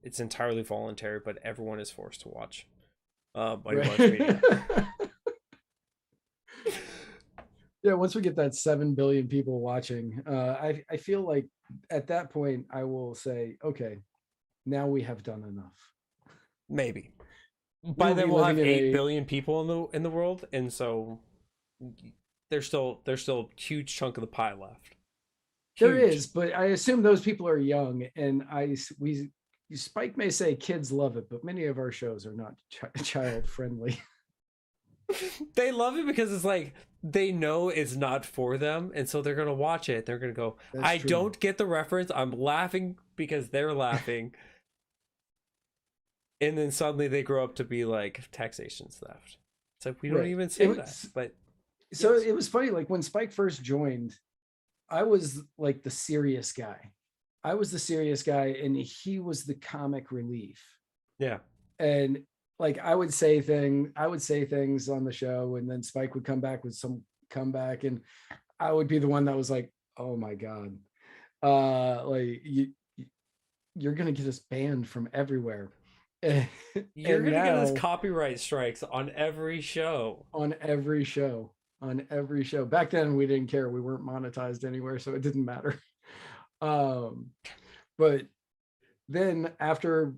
it's entirely voluntary, but everyone is forced to watch Muddied Waters Media. Yeah, once we get that 7 billion people watching, I feel like at that point I will say, okay, now we have done enough. Maybe. By then we'll have 8 billion people in the world, and so there's still a huge chunk of the pie left. There is, but I assume those people are young, and Spike may say kids love it, but many of our shows are not child friendly. They love it because it's like they know it's not for them, and so they're gonna watch it. They're gonna go, I don't get the reference, I'm laughing because they're laughing. And then suddenly they grow up to be like taxation's theft. It's like we don't even say that. But so it was funny, like when Spike first joined, I was like the serious guy. And he was the comic relief. Yeah. And like I would say things on the show, and then Spike would come back with some comeback, and I would be the one that was like, oh my God, like you're gonna get us banned from everywhere. You're gonna get us copyright strikes on every show. Back then we didn't care. We weren't monetized anywhere, so it didn't matter. But then after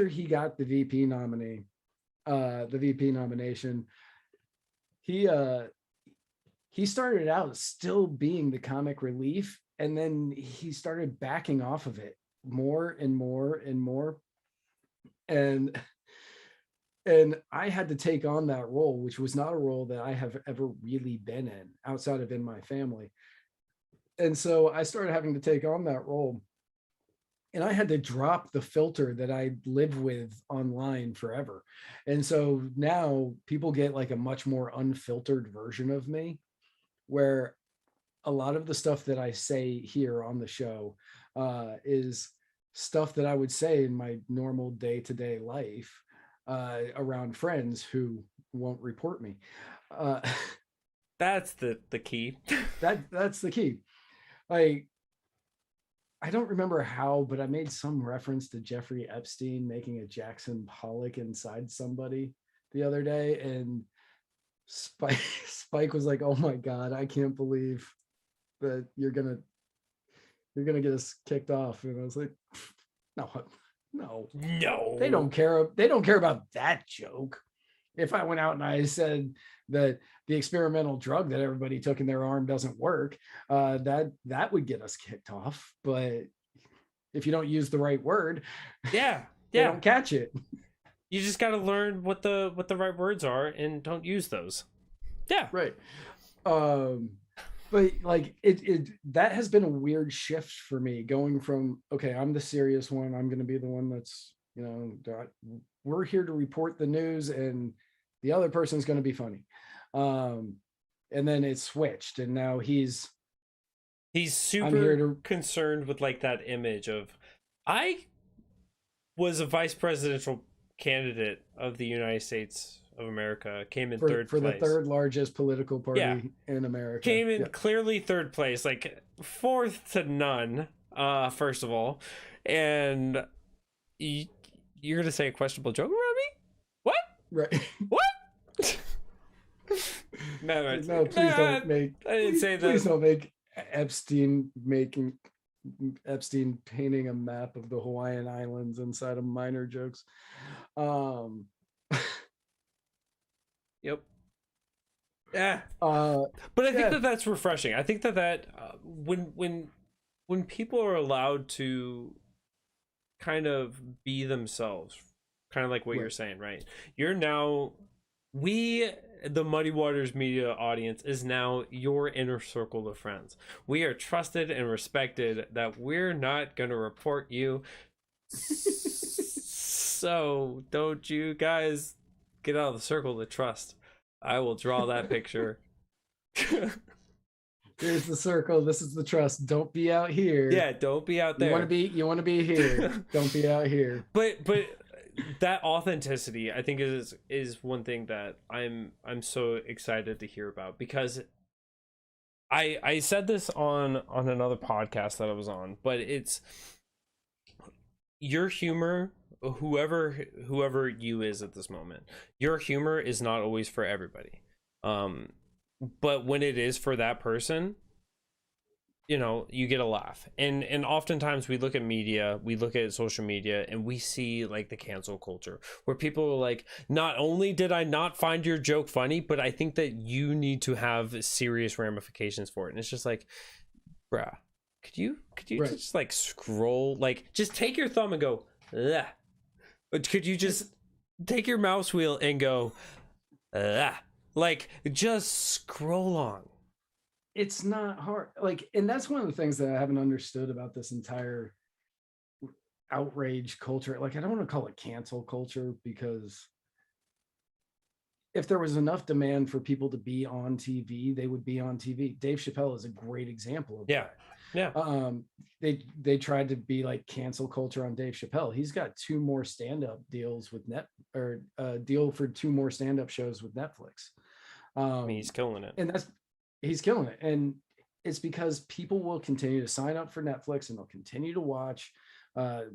he got the VP nomination, he started out still being the comic relief, and then he started backing off of it more and more and more. And I had to take on that role, which was not a role that I have ever really been in outside of in my family. And so I started having to take on that role. And I had to drop the filter that I lived with online forever. And so now people get like a much more unfiltered version of me, where a lot of the stuff that I say here on the show is stuff that I would say in my normal day-to-day life around friends who won't report me. That's the key. That's the key. Like, I don't remember how, but I made some reference to Jeffrey Epstein making a Jackson Pollock inside somebody the other day, and Spike was like, "Oh my God, I can't believe that you're gonna get us kicked off." And I was like, "No, they don't care. They don't care about that joke." If I went out and I said that the experimental drug that everybody took in their arm doesn't work, that would get us kicked off. But if you don't use the right word, they don't catch it. You just got to learn what the right words are and don't use those. Yeah, right. But like it that has been a weird shift for me, going from, okay, I'm the serious one, I'm going to be the one that's, you know, we're here to report the news, and the other person's going to be funny. And then it switched, and now he's super concerned with like that image of, I was a vice presidential candidate of the United States of America, came in third place. For the third largest political party in America. Came in clearly third place, like fourth to none, first of all. And you're going to say a questionable joke around me? What? Right. What? No, please don't make. I didn't say that. Please don't make Epstein painting a map of the Hawaiian Islands inside of minor jokes. Yep. Yeah. But I think that's refreshing. I think that when people are allowed to kind of be themselves, kind of like what Right. you're saying, right? You're now, the Muddy Waters Media audience is now your inner circle of friends. We are trusted and respected that we're not going to report you. So don't you guys get out of the circle of trust. I will draw that picture. Here's the circle. This is the trust. Don't be out here. Yeah, don't be out there. You want to be here. Don't be out here. But that authenticity, I think, is one thing that I'm so excited to hear about, because I said this on another podcast that I was on, but it's your humor, whoever you is at this moment, your humor is not always for everybody. But when it is for that person, you know, you get a laugh. And oftentimes we look at media, we look at social media, and we see like the cancel culture where people are like, not only did I not find your joke funny, but I think that you need to have serious ramifications for it. And it's just like, bruh, could you Right. just like scroll, like just take your thumb and go, ugh. But could you just take your mouse wheel and go, ugh. Like, just scroll on. It's not hard. Like, and that's one of the things that I haven't understood about this entire outrage culture. Like, I don't want to call it cancel culture, because if there was enough demand for people to be on TV, they would be on TV. Dave Chappelle is a great example of that. Yeah. They tried to be like cancel culture on Dave Chappelle. He's got 2 more stand-up deals with deal for 2 more stand-up shows with Netflix. He's killing it. And he's killing it. And it's because people will continue to sign up for Netflix and they'll continue to watch.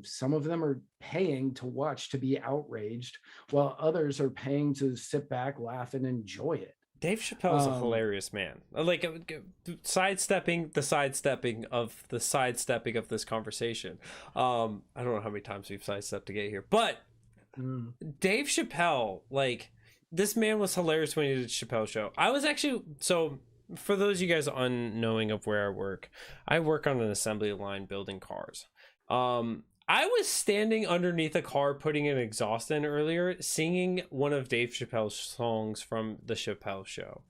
Some of them are paying to watch, to be outraged, while others are paying to sit back, laugh, and enjoy it. Dave Chappelle's a hilarious man. Like, sidestepping of this conversation. I don't know how many times we've sidestepped to get here, but Dave Chappelle, like, this man was hilarious when he did Chappelle Show. I was actually, so for those of you guys unknowing of where I work on an assembly line building cars. I was standing underneath a car putting an exhaust in earlier, singing one of Dave Chappelle's songs from the Chappelle Show.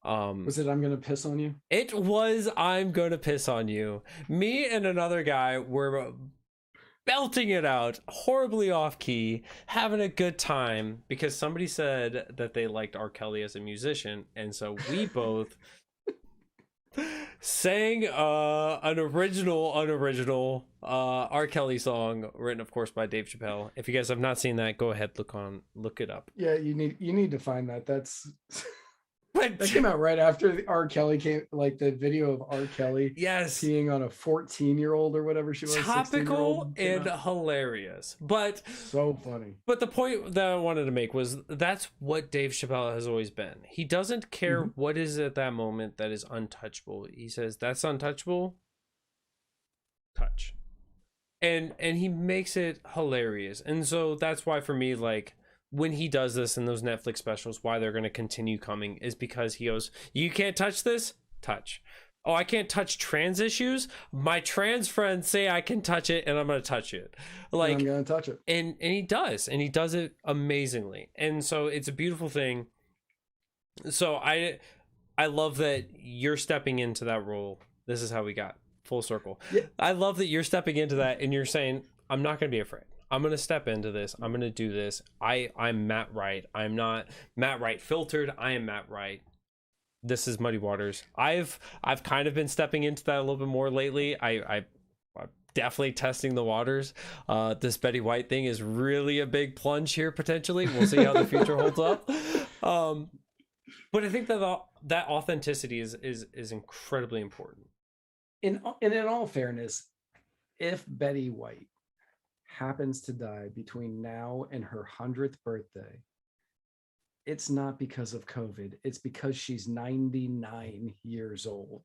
Was it I'm Gonna Piss on You? It was I'm Gonna Piss on You. Me and another guy were belting it out, horribly off key, having a good time, because somebody said that they liked R. Kelly as a musician, and so we both sang an unoriginal R. Kelly song, written of course by Dave Chappelle. If you guys have not seen that, go ahead, look it up. Yeah, you need to find that. But That came out right after the R. Kelly came, like the video of R. Kelly yes, peeing on a 14-year-old or whatever she was. topical 16-year-old and hilarious, but so funny. But the point that I wanted to make was that's what Dave Chappelle has always been. He doesn't care what is at that moment that is untouchable. He says, that's untouchable, touch. And he makes it hilarious. And so that's why for me, like, when he does this in those Netflix specials, why they're going to continue coming is because he goes, you can't touch this? Touch. Oh, I can't touch trans issues? My trans friends say I can touch it, and I'm going to touch it. Like, I'm going to touch it. And he does it amazingly. And so it's a beautiful thing. So I love that you're stepping into that role. This is how we got full circle. Yeah. I love that you're stepping into that and you're saying, I'm not going to be afraid. I'm going to step into this. I'm going to do this. I'm Matt Wright. I'm not Matt Wright filtered. I am Matt Wright. This is Muddy Waters. I've kind of been stepping into that a little bit more lately. I'm definitely testing the waters. This Betty White thing is really a big plunge here, potentially. We'll see how the future holds up. But I think that that authenticity is incredibly important. And in all fairness, if Betty White happens to die between now and her 100th birthday, it's not because of COVID. It's because she's 99 years old.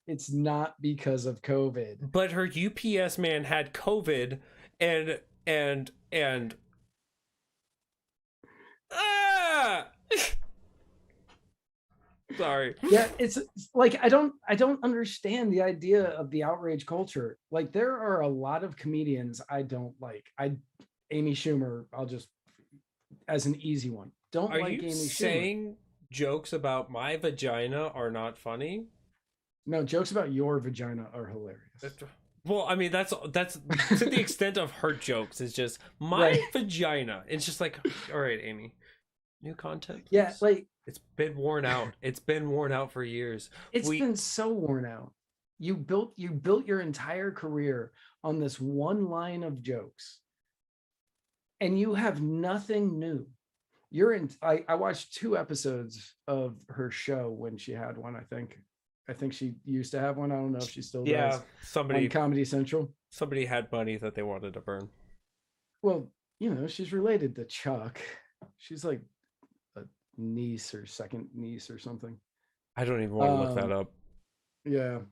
It's not because of COVID. But her UPS man had COVID and sorry. Yeah, it's like I don't understand the idea of the outrage culture. Like, there are a lot of comedians I don't like. Amy Schumer, I'll just as an easy one. Don't Are like you Amy Schumer. saying jokes about my vagina are not funny? No, jokes about your vagina are hilarious. Well, I mean, that's to the extent of her jokes. It's just my Right. vagina. It's just like, all right, Amy, new content. Please. Yeah, like It's been worn out. It's been worn out for years. it's been so worn out. You built your entire career on this one line of jokes, and you have nothing new. I watched 2 episodes of her show when she had one. I think she used to have one. I don't know if she still does. Somebody On Comedy Central. Somebody had money that they wanted to burn. Well, she's related to Chuck. She's like a niece or second niece or something. I don't even want to look that up. Yeah.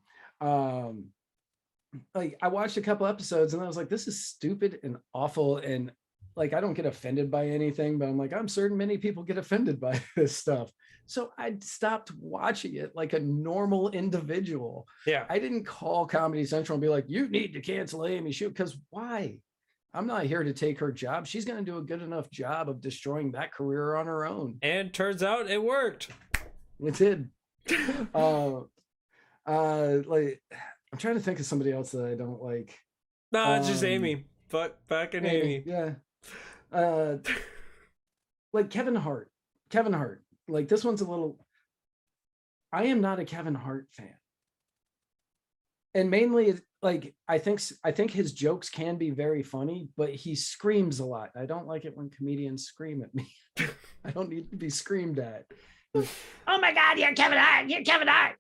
Like I watched a couple episodes and I was like, this is stupid and awful. And like, I don't get offended by anything, but I'm like, I'm certain many people get offended by this stuff. So I stopped watching it like a normal individual. Yeah. I didn't call Comedy Central and be like, you need to cancel Amy Schumer, because why? I'm not here to take her job. She's going to do a good enough job of destroying that career on her own. And turns out it worked. It did. Like I'm trying to think of somebody else that I don't like. Nah, it's just Amy. Back in Amy. Yeah. Like Kevin Hart. Like this one's a little. I am not a Kevin Hart fan. And mainly like I think his jokes can be very funny, but he screams a lot. I don't like it when comedians scream at me. I don't need to be screamed at. Oh my God, you're Kevin Hart. You're Kevin Hart.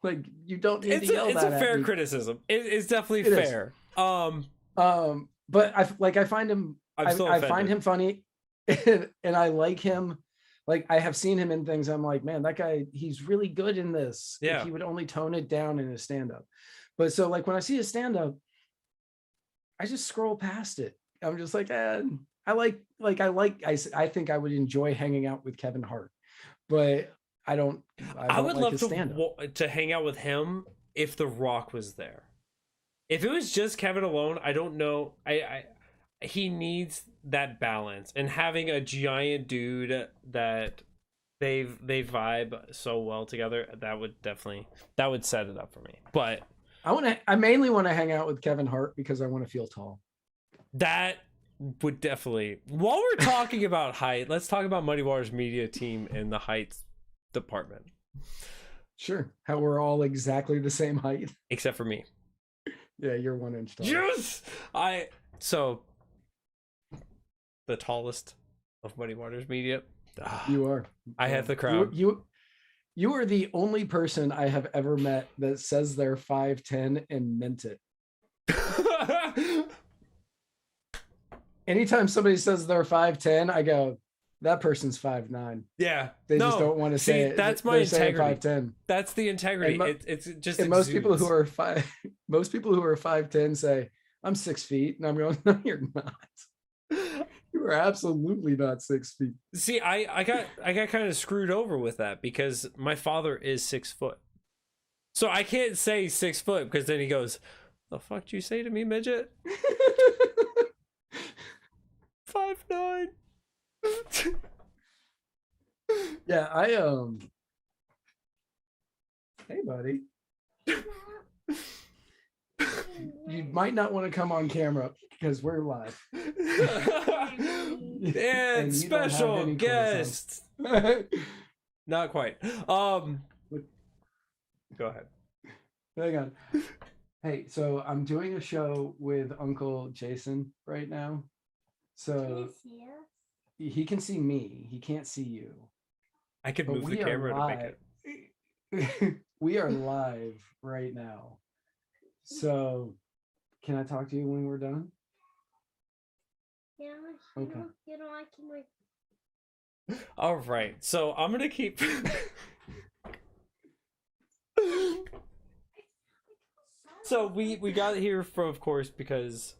Like you don't need to yell that. It's a fair criticism. It's definitely fair. But I find him. I find him funny, and I like him. Like I have seen him in things. I'm like, man, that guy, he's really good in this. Yeah. If he would only tone it down in his stand-up. But so like when I see his stand-up, I just scroll past it. I'm just like, I think I would enjoy hanging out with Kevin Hart, but I would love to hang out with him if The Rock was there. If it was just Kevin alone, I don't know. He needs that balance, and having a giant dude that they vibe so well together, that would set it up for me. But I mainly want to hang out with Kevin Hart because I want to feel tall. That would definitely. While we're talking about height, let's talk about Muddied Waters Media team and the heights department. Sure. How we're all exactly the same height. Except for me. Yeah, you're 1 inch tall. Yes! So the tallest of Muddied Waters Media. You are. I have the crown. You are the only person I have ever met that says they're 5'10" and meant it. Anytime somebody says they're 5'10", I go, that person's 5'9". Yeah. They just don't want to say it. That's my integrity. 5'10". That's the integrity. It's just and most people who are 5'10" say, I'm 6 feet. And I'm going, no, you're not. You are absolutely not 6 feet. See, I got kind of screwed over with that because my father is 6 foot. So I can't say 6 foot because then he goes, the fuck did you say to me, midget? 5'9". Yeah, hey buddy. You might not want to come on camera because we're live. And special guest. Not quite. Go ahead. Hang on. Hey, so I'm doing a show with Uncle Jason right now. So he can see me. He can't see you. I could move the camera to make it. We are live right now. So can I talk to you when we're done? Yeah. Okay. I can like. All right. So I'm gonna keep. So we got here for, of course, because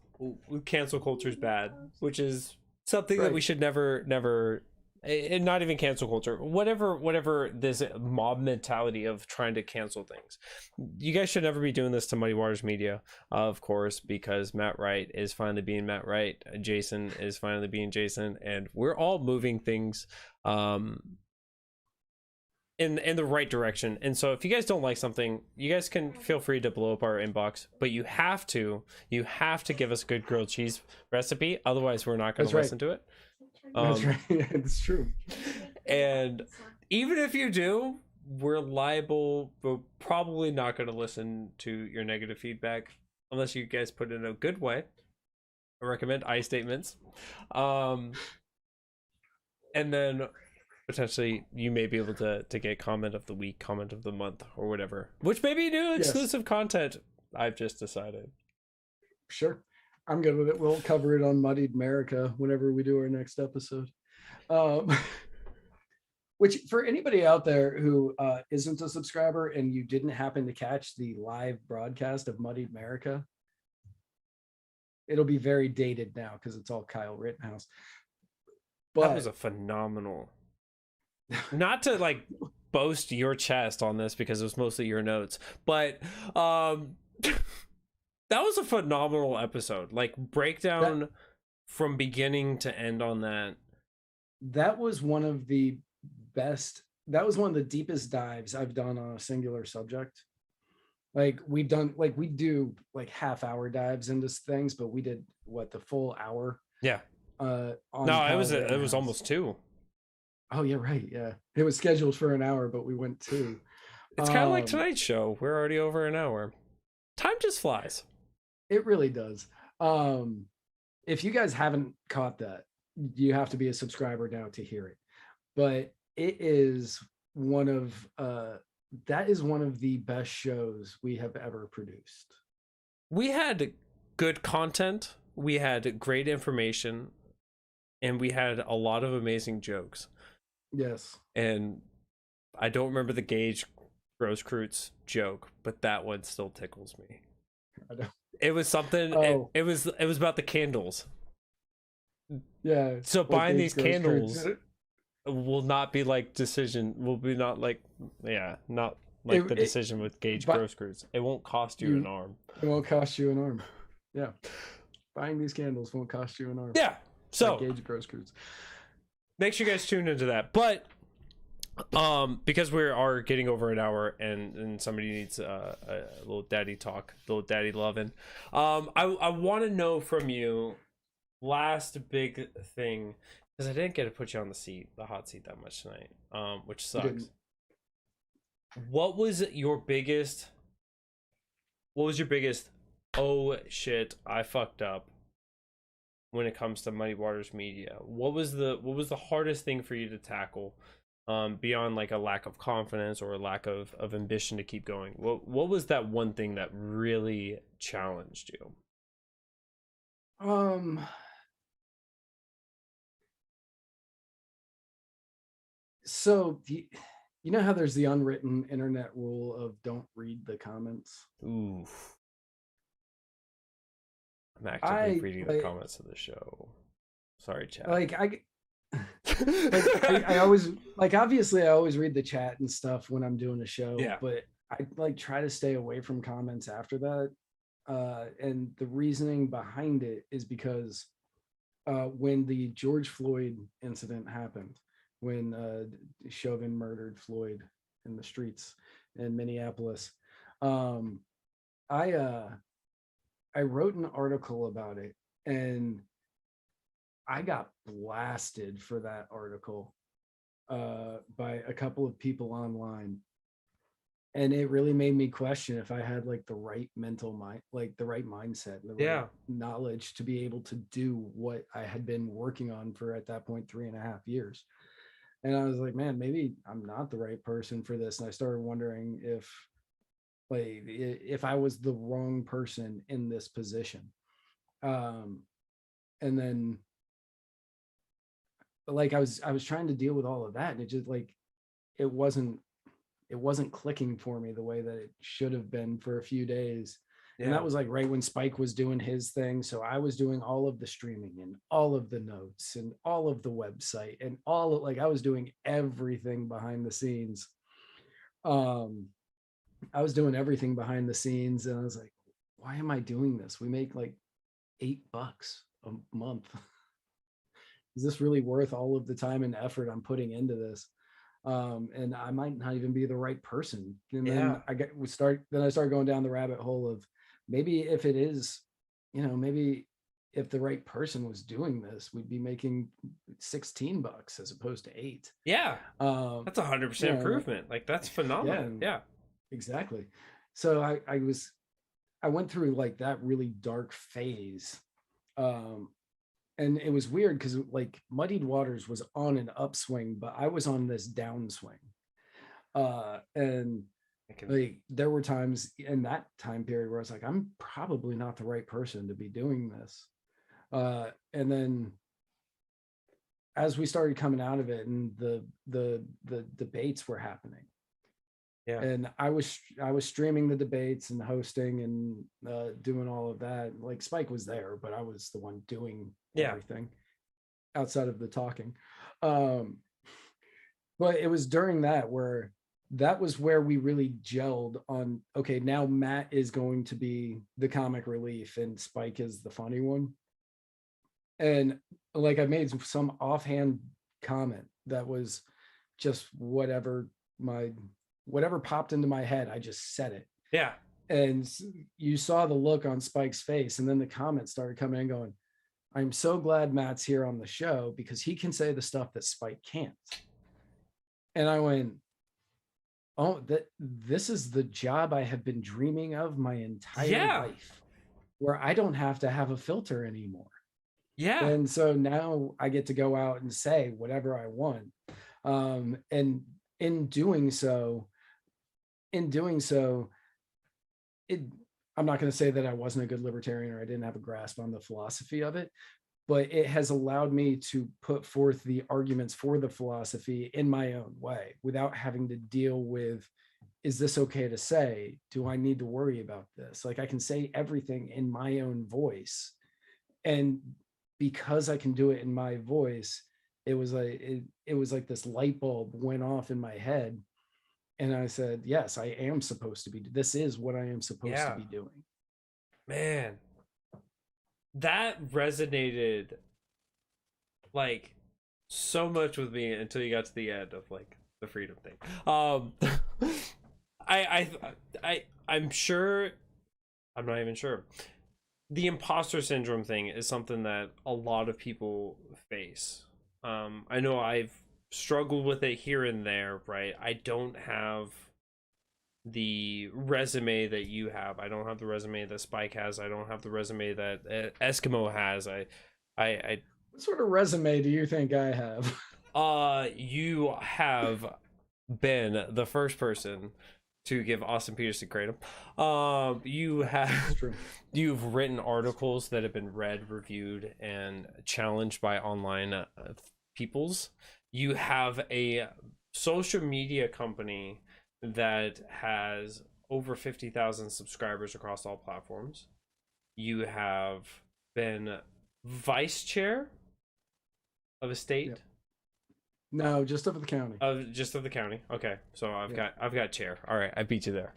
cancel culture is bad, which is something that we should never and not even cancel culture, whatever this mob mentality of trying to cancel things. You guys should never be doing this to Muddy Waters Media, of course, because Matt Wright is finally being Matt Wright, Jason is finally being Jason, and we're all moving things in the right direction. And so if you guys don't like something, you guys can feel free to blow up our inbox, but you have to give us a good grilled cheese recipe, otherwise we're not going to listen to it. That's right. It's true. And even if you do, we're probably not going to listen to your negative feedback unless you guys put it in a good way. I recommend I statements. And then potentially you may be able to get comment of the week, comment of the month, or whatever, which may be new exclusive content. I've just decided. Sure. I'm good with it. We'll cover it on Muddied America whenever we do our next episode. Which, for anybody out there who isn't a subscriber and you didn't happen to catch the live broadcast of Muddied America, it'll be very dated now because it's all Kyle Rittenhouse. But that was a phenomenal. Not to like boast your chest on this because it was mostly your notes, but that was a phenomenal episode. Like breakdown from beginning to end on that. That was one of the best. That was one of the deepest dives I've done on a singular subject. Like we do like half-hour dives into things, but we did the full hour. Yeah. On no, it was almost 2. Oh yeah, right. Yeah, it was scheduled for an hour, but we went 2. It's kind of like tonight's show. We're already over an hour. Time just flies. It really does. If you guys haven't caught that, you have to be a subscriber now to hear it. But it is one of the best shows we have ever produced. We had good content, we had great information, and we had a lot of amazing jokes. Yes. And I don't remember the Gage Grosskreutz joke, but that one still tickles me. I know. It was something. It was about the candles. Yeah. So buying these candles will not be like decision. Will be not like not like the decision with Gage Grosskreutz. It won't cost you an arm. It won't cost you an arm. Yeah. Buying these candles won't cost you an arm. Yeah. So like Gage Grosskreutz. Make sure you guys tune into that. But because we are getting over an hour and somebody needs a little daddy talk, little daddy loving, I want to know from you, last big thing, because I didn't get to put you on the hot seat that much tonight, which sucks. What was your biggest oh shit, I fucked up when it comes to Muddy Waters Media? What was the hardest thing for you to tackle, beyond like a lack of confidence or a lack of ambition to keep going? What was that one thing that really challenged you? So you know how there's the unwritten internet rule of don't read the comments? Ooh. I'm actively reading the comments of the show. Sorry, chat. I always obviously I always read the chat and stuff when I'm doing a show, but I try to stay away from comments after that. And the reasoning behind it is because when the George Floyd incident happened, when Chauvin murdered Floyd in the streets in Minneapolis, I wrote an article about it, and I got blasted for that article by a couple of people online. And it really made me question if I had like the right mental mind, like the right mindset, and the right knowledge to be able to do what I had been working on for, at that point, 3.5 years. And I was like, man, maybe I'm not the right person for this. And I started wondering if I was the wrong person in this position. And then I was trying to deal with all of that, and it just it wasn't clicking for me the way that it should have been for a few days. And that was like right when Spike was doing his thing. So I was doing all of the streaming and all of the notes and all of the website and all of, like, I was doing everything behind the scenes. I was doing everything behind the scenes, and I was like, why am I doing this? We make like $8 a month. Is this really worth all of the time and effort I'm putting into this? And I might not even be the right person. And then I started going down the rabbit hole of, maybe if it is, maybe if the right person was doing this, we'd be making $16 as opposed to 8. Yeah. That's 100% improvement. Like, that's phenomenal. Yeah. Exactly. So I went through like that really dark phase. And it was weird because like Muddied Waters was on an upswing, but I was on this downswing. And like there were times in that time period where I was like, I'm probably not the right person to be doing this. And then as we started coming out of it, and the debates were happening. Yeah. And I was streaming the debates and hosting and doing all of that. Like Spike was there, but I was the one doing everything outside of the talking. But it was during that was where we really gelled on, okay, now Matt is going to be the comic relief and Spike is the funny one. And like I made some offhand comment that was just whatever popped into my head, I just said it. Yeah. And you saw the look on Spike's face, and then the comments started coming in going, I'm so glad Matt's here on the show because he can say the stuff that Spike can't. And I went, oh, this is the job I have been dreaming of my entire life, where I don't have to have a filter anymore. Yeah. And so now I get to go out and say whatever I want. And in doing so, I'm not going to say that I wasn't a good libertarian or I didn't have a grasp on the philosophy of it, but it has allowed me to put forth the arguments for the philosophy in my own way without having to deal with, is this okay to say? Do I need to worry about this? Like, I can say everything in my own voice. And because I can do it in my voice, it was like this light bulb went off in my head. And I said, yes, I am supposed to be. This is what I am supposed to be doing. Man, that resonated like so much with me until you got to the end of like the freedom thing. I'm sure, I'm not even sure. The imposter syndrome thing is something that a lot of people face. I know I've struggled with it here and there, right? I don't have the resume that you have. I don't have the resume that Spike has. I don't have the resume that Eskimo has. What sort of resume do you think I have? You have been the first person to give Austin Peterson credit. You've written articles that have been read, reviewed, and challenged by online peoples. You have a social media company that has over 50,000 subscribers across all platforms. You have been vice chair of a state. Yep. No, just of the county. Just of the county. Okay, so I've got chair. All right, I beat you there.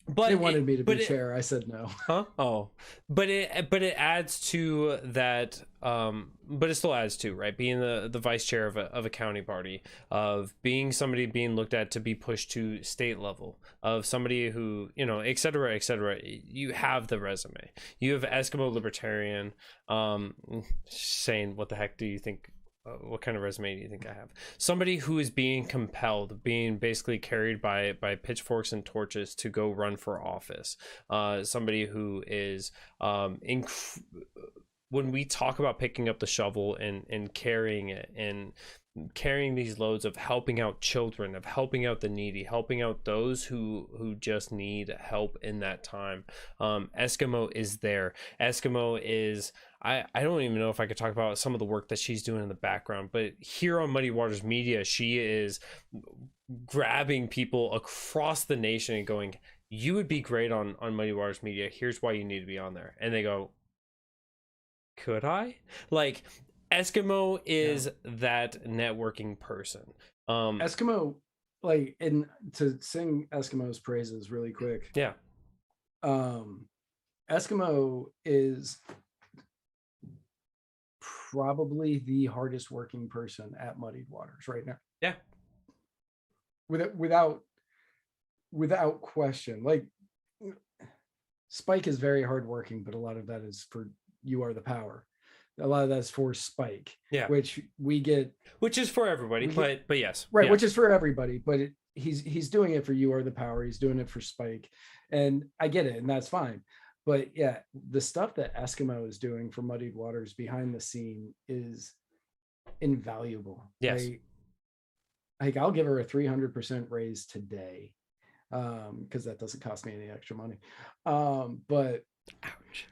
But they wanted me to be chair. I said no. Huh? Oh, but it adds to that. But it still adds to, right, being the vice chair of a county party, of being somebody being looked at to be pushed to state level, of somebody who, et cetera, et cetera. You have the resume. You have Eskimo libertarian. Saying, what the heck do you think? What kind of resume do you think I have? Somebody who is being compelled, being basically carried by pitchforks and torches to go run for office. Somebody who is when we talk about picking up the shovel and carrying it and carrying these loads of helping out children, of helping out the needy, helping out those who just need help in that time. Eskimo is there. Eskimo is, I don't even know if I could talk about some of the work that she's doing in the background, but here on Muddied Waters Media, she is grabbing people across the nation and going, you would be great on Muddy Waters Media. Here's why you need to be on there. And they go, could I? Like, Eskimo is that networking person. Eskimo, like, and to sing Eskimo's praises really quick. Yeah. Eskimo is probably the hardest working person at Muddied Waters right now. Yeah. Without question. Like, Spike is very hardworking, but a lot of that is for You Are the Power. A lot of that's for Spike. Yeah. Which we get. Which is for everybody, but yes. Right, yeah. which is for everybody, but he's doing it for You Are the Power. He's doing it for Spike. And I get it, and that's fine. But yeah, the stuff that Eskimo is doing for Muddied Waters behind the scene is invaluable. Yes. Like I'll give her a 300% raise today, because that doesn't cost me any extra money. But ouch.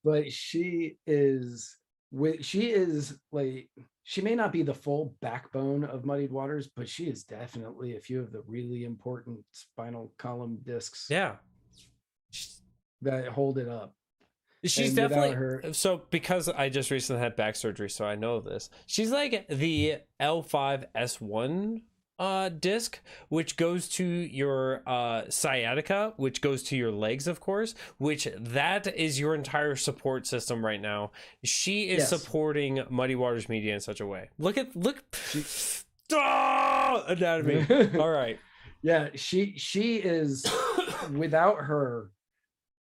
But she is like, she may not be the full backbone of Muddied Waters, but she is definitely a few of the really important spinal column discs. Yeah. That hold it up. She's And definitely her, so, because I just recently had back surgery, so I know this. She's like the L5S1 disc, which goes to your sciatica, which goes to your legs, of course, which that is your entire support system right now. She is supporting Muddy Waters Media in such a way. Look anatomy. All right. Yeah, she is. Without her,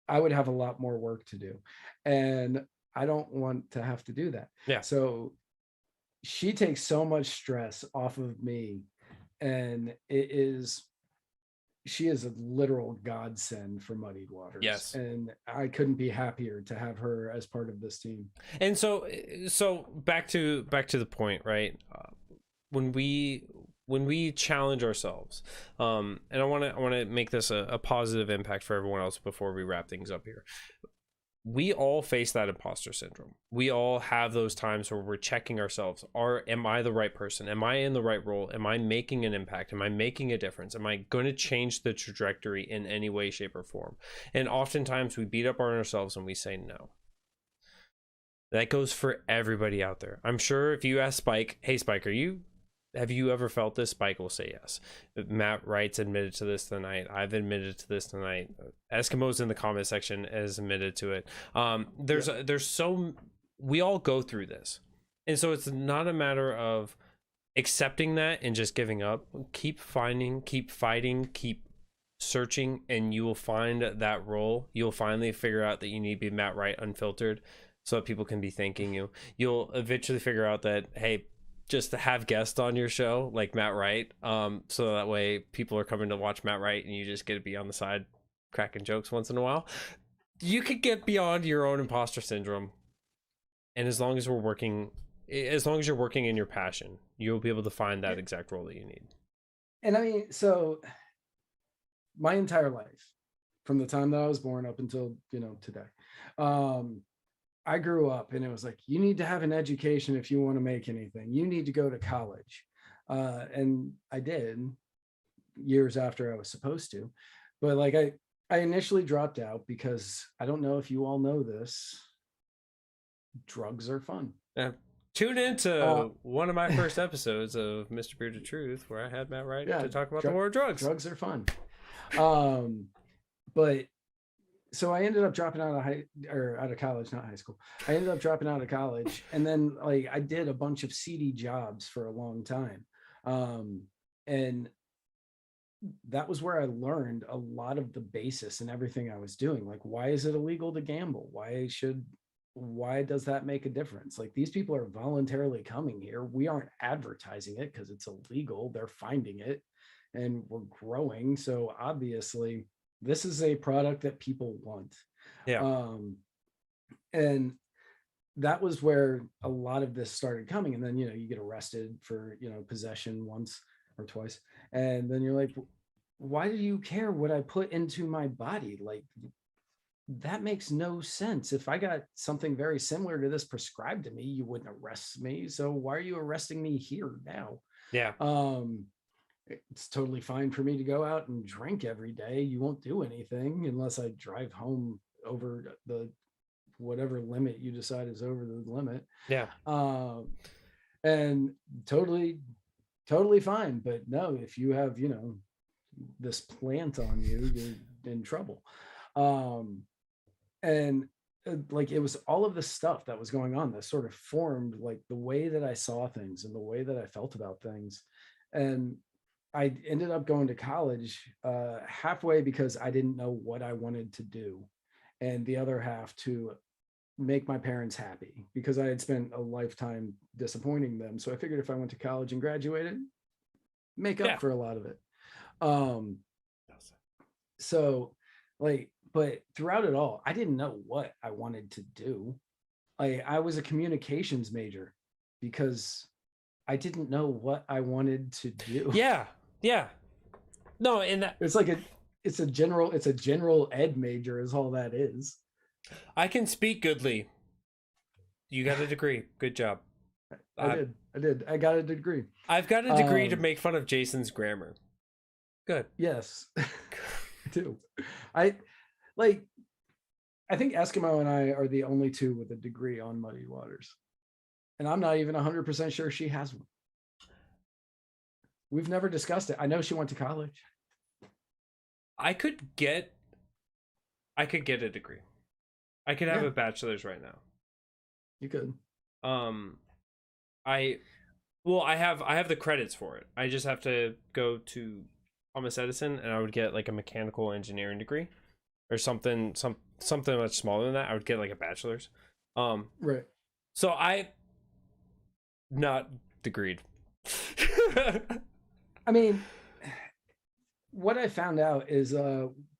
I would have a lot more work to do, and I don't want to have to do that. Yeah. So she takes so much stress off of me, and she is a literal godsend for Muddied Waters. Yes. And I couldn't be happier to have her as part of this team. And so back to the point, right? When we challenge ourselves, and I want to make this a positive impact for everyone else before we wrap things up here. We all face that imposter syndrome. We all have those times where we're checking ourselves. Am I the right person? Am I in the right role? Am I making an impact? Am I making a difference? Am I going to change the trajectory in any way, shape, or form? And oftentimes we beat up on ourselves and we say no. That goes for everybody out there. I'm sure if you ask Spike, hey Spike, have you ever felt this? Spike will say yes. Matt Wright's admitted to this tonight. I've admitted to this tonight. Eskimo's in the comment section has admitted to it. We all go through this. And so it's not a matter of accepting that and just giving up. Keep finding, keep fighting, keep searching, and you will find that role. You'll finally figure out that you need to be Matt Wright unfiltered so that people can be thanking you. You'll eventually figure out that, hey, just to have guests on your show like Matt Wright, so that way people are coming to watch Matt Wright and you just get to be on the side cracking jokes once in a while. You could get beyond your own imposter syndrome, and as long as you're working in your passion, you'll be able to find that exact role that you need. And I mean, so my entire life, from the time that I was born up until today, I grew up and it was like, you need to have an education if you want to make anything. You need to go to college. And I did years after I was supposed to. But like I initially dropped out because I don't know if you all know this. Drugs are fun. Yeah. Tune into one of my first episodes of Mr. Bearded Truth where I had Matt Wright to talk about the war of drugs. Drugs are fun. But so I ended up dropping out of college, not high school. I ended up dropping out of college, and then like I did a bunch of seedy jobs for a long time, and that was where I learned a lot of the basis in everything I was doing. Like, why is it illegal to gamble? Why does that make a difference? Like, these people are voluntarily coming here. We aren't advertising it because it's illegal. They're finding it, and we're growing. So obviously, this is a product that people want. Yeah. And that was where a lot of this started coming. And then, you get arrested for, possession once or twice. And then you're like, why do you care what I put into my body? Like, that makes no sense. If I got something very similar to this prescribed to me, you wouldn't arrest me. So why are you arresting me here now? Yeah. it's totally fine for me to go out and drink every day. You won't do anything unless I drive home over the whatever limit you decide is over the limit. Yeah. And totally fine. But no, if you have, this plant on you, you're in trouble. And like, it was all of this stuff that was going on that sort of formed like the way that I saw things and the way that I felt about things. And I ended up going to college halfway because I didn't know what I wanted to do, and the other half to make my parents happy because I had spent a lifetime disappointing them. So I figured if I went to college and graduated, make up for a lot of it. So like, but throughout it all, I didn't know what I wanted to do. I was a communications major because I didn't know what I wanted to do. Yeah. No, and that it's a general ed major is all that is. I can speak goodly. You got a degree. Good job. I did. I got a degree. I've got a degree to make fun of Jason's grammar. Good. Yes. I do. I think Eskimo and I are the only two with a degree on Muddied Waters. And I'm not even 100% sure she has one. We've never discussed it. I know she went to college. I could get a degree. I could have a bachelor's right now. You could. I have the credits for it. I just have to go to Thomas Edison and I would get like a mechanical engineering degree or something much smaller than that. I would get like a bachelor's. Right. So I not degreed. I mean, what I found out is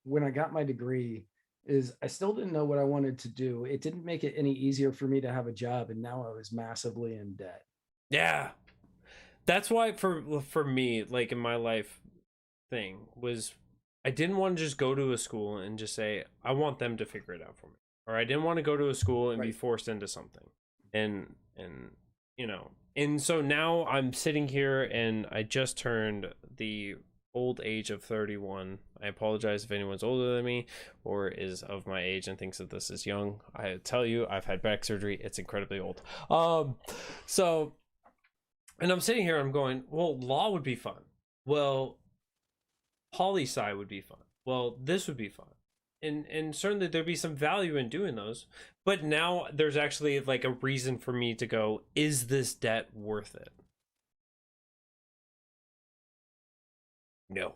when I got my degree is I still didn't know what I wanted to do. It didn't make it any easier for me to have a job, and now I was massively in debt. Yeah. That's why for me, like in my life thing was I didn't want to just go to a school and just say, I want them to figure it out for me. Or I didn't want to go to a school and be forced into something. And and so now I'm sitting here and I just turned the old age of 31. I apologize if anyone's older than me or is of my age and thinks that this is young. I tell you, I've had back surgery. It's incredibly old. So, and I'm sitting here, I'm going, well, law would be fun. Well, poli-sci would be fun. Well, this would be fun. And certainly there'd be some value in doing those. But now there's actually like a reason for me to go, is this debt worth it? No.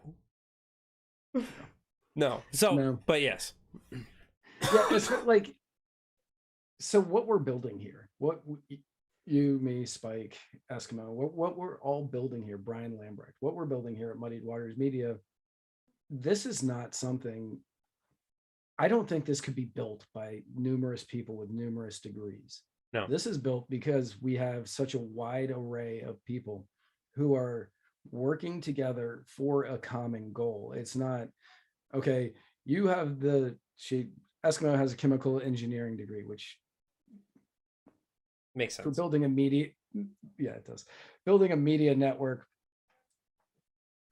No. So, No. But yes. Yeah, it's like, so what we're building here, what you, me, Spike, Eskimo, what we're all building here, Brian Lambrecht, what we're building here at Muddied Waters Media, this is not something, I don't think this could be built by numerous people with numerous degrees. No. This is built because we have such a wide array of people who are working together for a common goal. It's not, okay, you have Eskimo has a chemical engineering degree, which makes sense. For building a media, yeah, it does. Building a media network,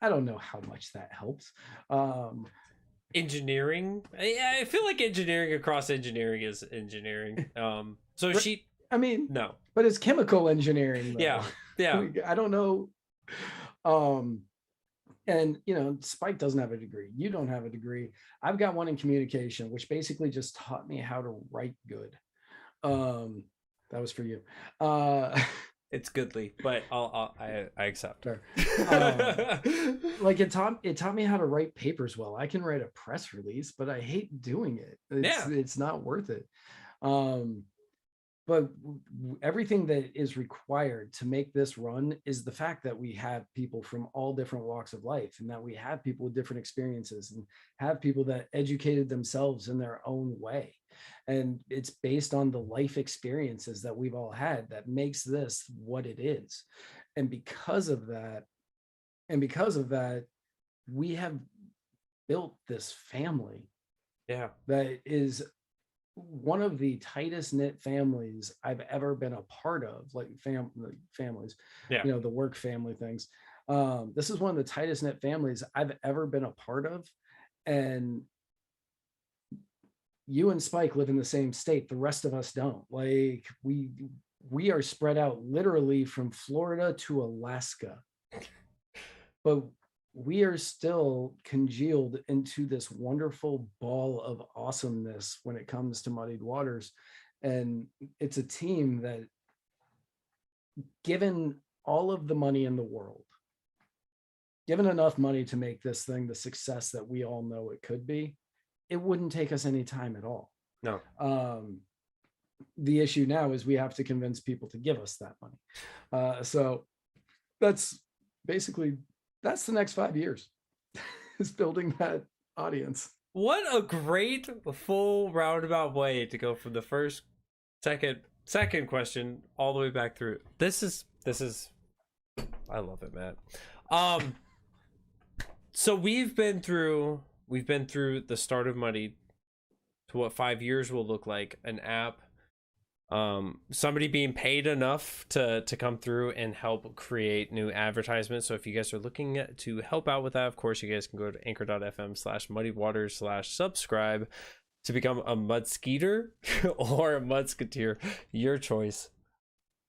I don't know how much that helps. Engineering, yeah, I feel like engineering across engineering is engineering. So she, I mean, no, but it's chemical engineering, though. Yeah. I don't know. And Spike doesn't have a degree. You don't have a degree. I've got one in communication, which basically just taught me how to write good. That was for you. It's goodly, but I accept. Sure. Like it taught me how to write papers well. I can write a press release, but I hate doing it. It's not worth it. But everything that is required to make this run is the fact that we have people from all different walks of life, and that we have people with different experiences, and have people that educated themselves in their own way. And it's based on the life experiences that we've all had that makes this what it is. And because of that, we have built this family. Yeah. That is one of the tightest knit families I've ever been a part of, like families, yeah, the work family things. This is one of the tightest knit families I've ever been a part of. And you and Spike live in the same state. The rest of us don't. Like we are spread out literally from Florida to Alaska. But we are still congealed into this wonderful ball of awesomeness when it comes to Muddied Waters. And it's a team that, given all of the money in the world, given enough money to make this thing the success that we all know it could be, it wouldn't take us any time at all. No. The issue now is we have to convince people to give us that money. So that's basically, that's the next 5 years is building that audience. What a great full roundabout way to go from the first, second question all the way back through. This is I love it, Matt. So we've been through the start of Muddied to what 5 years will look like, an app, somebody being paid enough to come through and help create new advertisements. So if you guys are looking to help out with that, of course you guys can go to anchor.fm/muddiedwaters/subscribe to become a mudskeeter or a mudsketeer, your choice,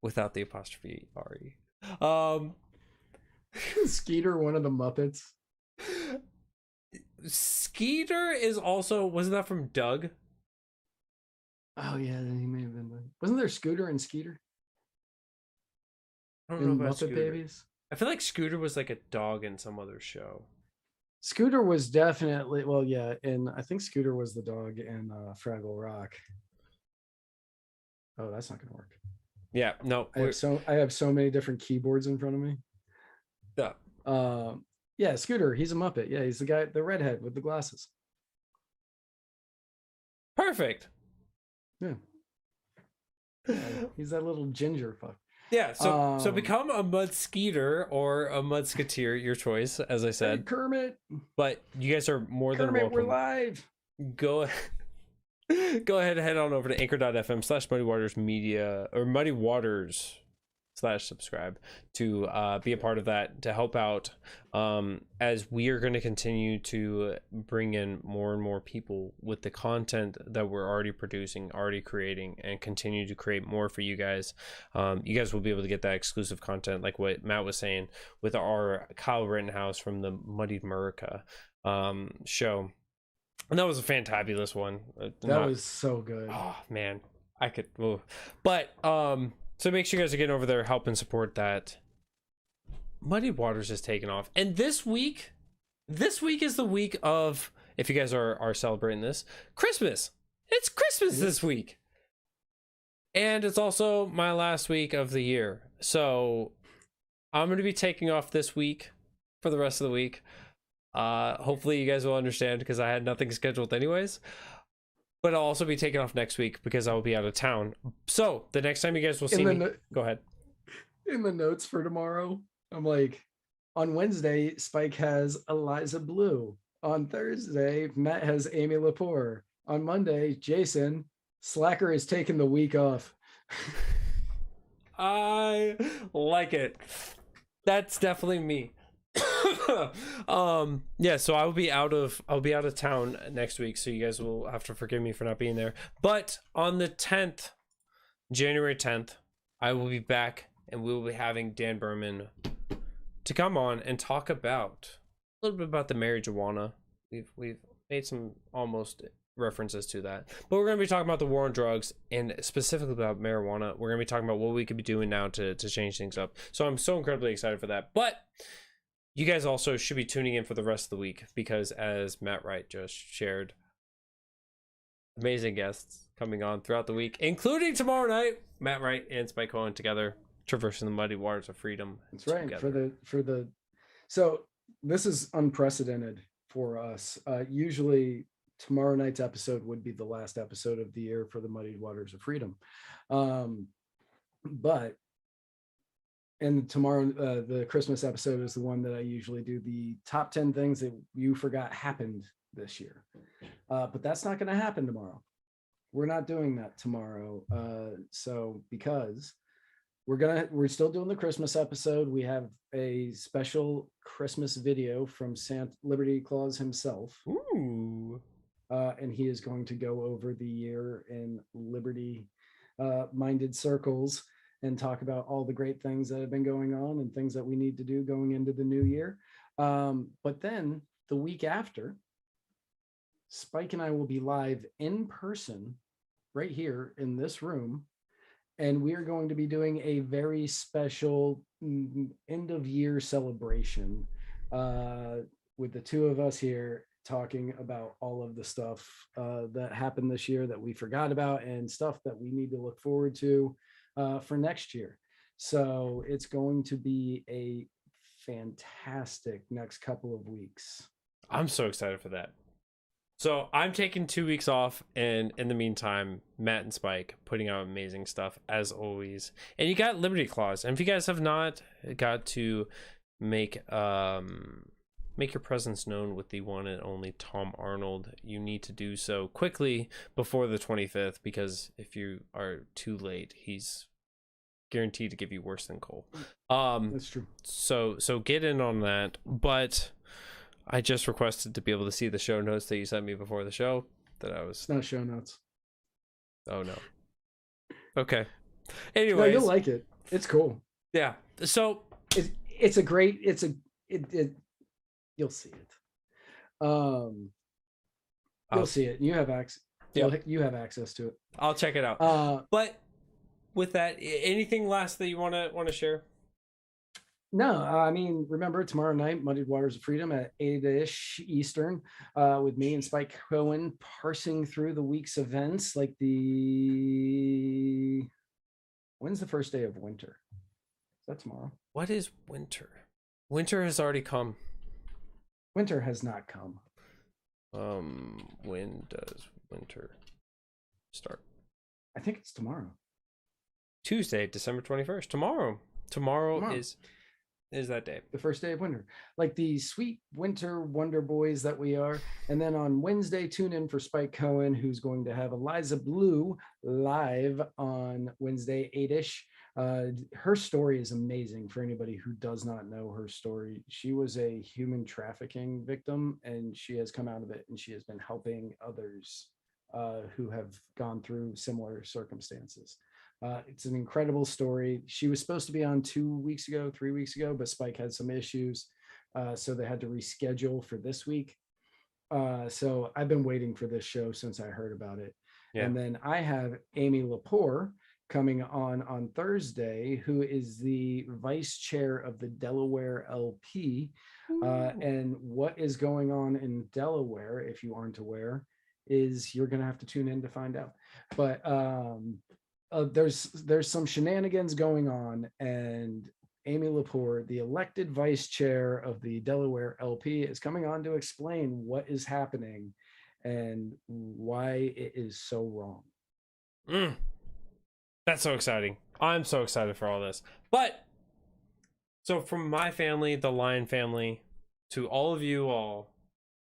without the apostrophe re. Skeeter, one of the Muppets. Skeeter is also, wasn't that from Doug? Oh yeah, he may have been. Wasn't there Scooter and Skeeter I don't in know about Muppet Scooter. Babies? I feel like Scooter was like a dog in some other show. Scooter was definitely, well, yeah, and I think Scooter was the dog in Fraggle Rock. Oh, that's not gonna work. Yeah, no. I have so many different keyboards in front of me. Yeah. Yeah, Scooter, he's a Muppet. Yeah, he's the guy, the redhead with the glasses. Perfect. Yeah. He's that little ginger fuck. Yeah, so become a mudskeeter or a mudsketeer, your choice, as I said. Hey, Kermit. But you guys are more than Kermit, welcome. we're live. Go ahead and head on over to anchor.fm/Muddied Waters Media or Muddy Waters /subscribe to be a part of that, to help out, as we are going to continue to bring in more and more people with the content that we're already producing, already creating, and continue to create more for you guys. You guys will be able to get that exclusive content, like what Matt was saying with our Kyle Rittenhouse from the Muddied America show. And that was a fantabulous one. That was so good. Oh man, I could. Ooh. But so make sure you guys are getting over there, help and support that. Muddied Waters is taking off, and this week is the week of, if you guys are celebrating this, Christmas. It's Christmas this week, and it's also my last week of the year. So I'm going to be taking off this week for the rest of the week. Hopefully you guys will understand, because I had nothing scheduled anyways. But I'll also be taking off next week because I will be out of town. So the next time you guys will see me, go ahead. In the notes for tomorrow, I'm like, on Wednesday, Spike has Eliza Blue. On Thursday, Matt has Amy Lepore. On Monday, Jason, Slacker is taking the week off. I like it. That's definitely me. Yeah, so I'll be out of town next week, so you guys will have to forgive me for not being there. But on the 10th, January 10th, I will be back, and we will be having Dan Berman to come on and talk about a little bit about the marijuana. We've made some almost references to that, but we're going to be talking about the war on drugs, and specifically about marijuana. We're going to be talking about what we could be doing now to change things up. So I'm so incredibly excited for that. But you guys also should be tuning in for the rest of the week, because as Matt Wright just shared, amazing guests coming on throughout the week, including tomorrow night, Matt Wright and Spike Cohen together, traversing the muddy waters of freedom. That's right. Together. So this is unprecedented for us. Usually tomorrow night's episode would be the last episode of the year for the Muddied Waters of Freedom. And tomorrow, the Christmas episode is the one that I usually do, the top 10 things that you forgot happened this year. But that's not going to happen tomorrow. We're not doing that tomorrow. So because we're still doing the Christmas episode. We have a special Christmas video from Liberty Claus himself. Ooh. And he is going to go over the year in Liberty minded circles and talk about all the great things that have been going on and things that we need to do going into the new year. But then the week after, Spike and I will be live in person right here in this room. And we are going to be doing a very special end of year celebration with the two of us here, talking about all of the stuff that happened this year that we forgot about and stuff that we need to look forward to for next year. So it's going to be a fantastic next couple of weeks. I'm so excited for that. So I'm taking 2 weeks off, and in the meantime, Matt and Spike putting out amazing stuff as always. And you got Liberty Claus. And if you guys have not got to make your presence known with the one and only Tom Arnold, you need to do so quickly before the 25th, because if you are too late, he's guaranteed to give you worse than Cole. That's true. So get in on that. But I just requested to be able to see the show notes that you sent me before the show. It's not show notes. Oh no. Okay. Anyway, no, you'll like it. It's cool. Yeah. So it's a great. You'll see it. You'll see it. You have access. Yeah. You have access to it. I'll check it out. But with that, anything last that you want to share? No, I mean, remember tomorrow night, Muddied Waters of Freedom at 8-ish Eastern, with me and Spike Cohen parsing through the week's events. Like when's the first day of winter? Is that tomorrow? What is winter? Winter has already come. Winter has not come. When does winter start? I think it's tomorrow. Tuesday, December 21st. Tomorrow is that day. The first day of winter. Like the sweet winter wonder boys that we are. And then on Wednesday, tune in for Spike Cohen, who's going to have Eliza Blue live on Wednesday, 8-ish. Her story is amazing for anybody who does not know her story. She was a human trafficking victim, and she has come out of it, and she has been helping others who have gone through similar circumstances. It's an incredible story. She was supposed to be on 3 weeks ago, but Spike had some issues. So they had to reschedule for this week. So I've been waiting for this show since I heard about it. Yeah. And then I have Amy Lepore coming on Thursday, who is the vice chair of the Delaware LP. And what is going on in Delaware, if you aren't aware, is you're going to have to tune in to find out. But there's some shenanigans going on, and Amy Lepore, the elected vice chair of the Delaware LP, is coming on to explain what is happening and why it is so wrong. That's so exciting. I'm so excited for all this. But so from my family, the Lion family, to all of you all,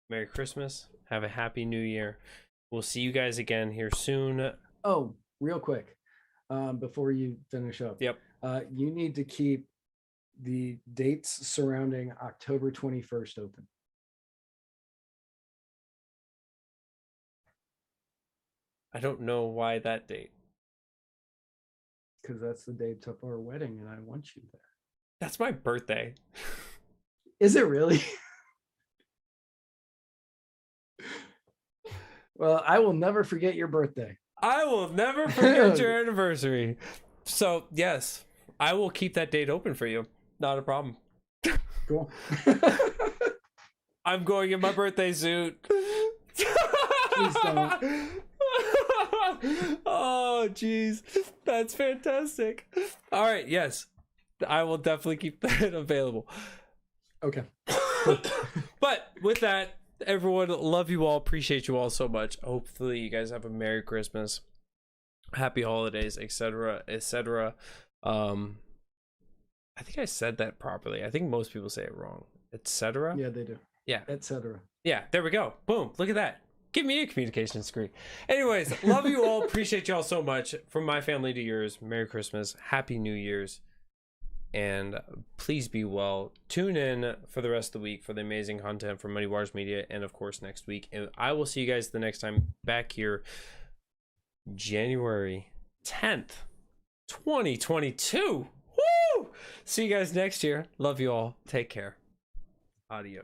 Merry Christmas. Have a happy New Year. We'll see you guys again here soon. Oh, real quick, before you finish up. Yep. You need to keep the dates surrounding October 21st open. I don't know why that date. Because that's the date of our wedding, and I want you there. That's my birthday. Is it really? Well, I will never forget your birthday. I will never forget your anniversary. So, yes, I will keep that date open for you. Not a problem. Cool. I'm going in my birthday suit. Please don't. Oh, jeez. That's fantastic. All right, yes. I will definitely keep that available. Okay. But with that, everyone, love you all, appreciate you all so much. Hopefully you guys have a Merry Christmas, Happy Holidays, etc., etc. I think I said that properly. I think most people say it wrong. Etc. Yeah, they do. Yeah. Etc. Yeah, there we go. Boom. Look at that. Give me a communications degree. Anyways, love you all. Appreciate y'all so much. From my family to yours, Merry Christmas, Happy New Year's, and please be well. Tune in for the rest of the week for the amazing content from Muddied Waters Media, and of course next week. And I will see you guys the next time back here, January 10th, 2022. Woo! See you guys next year. Love you all. Take care. Adios.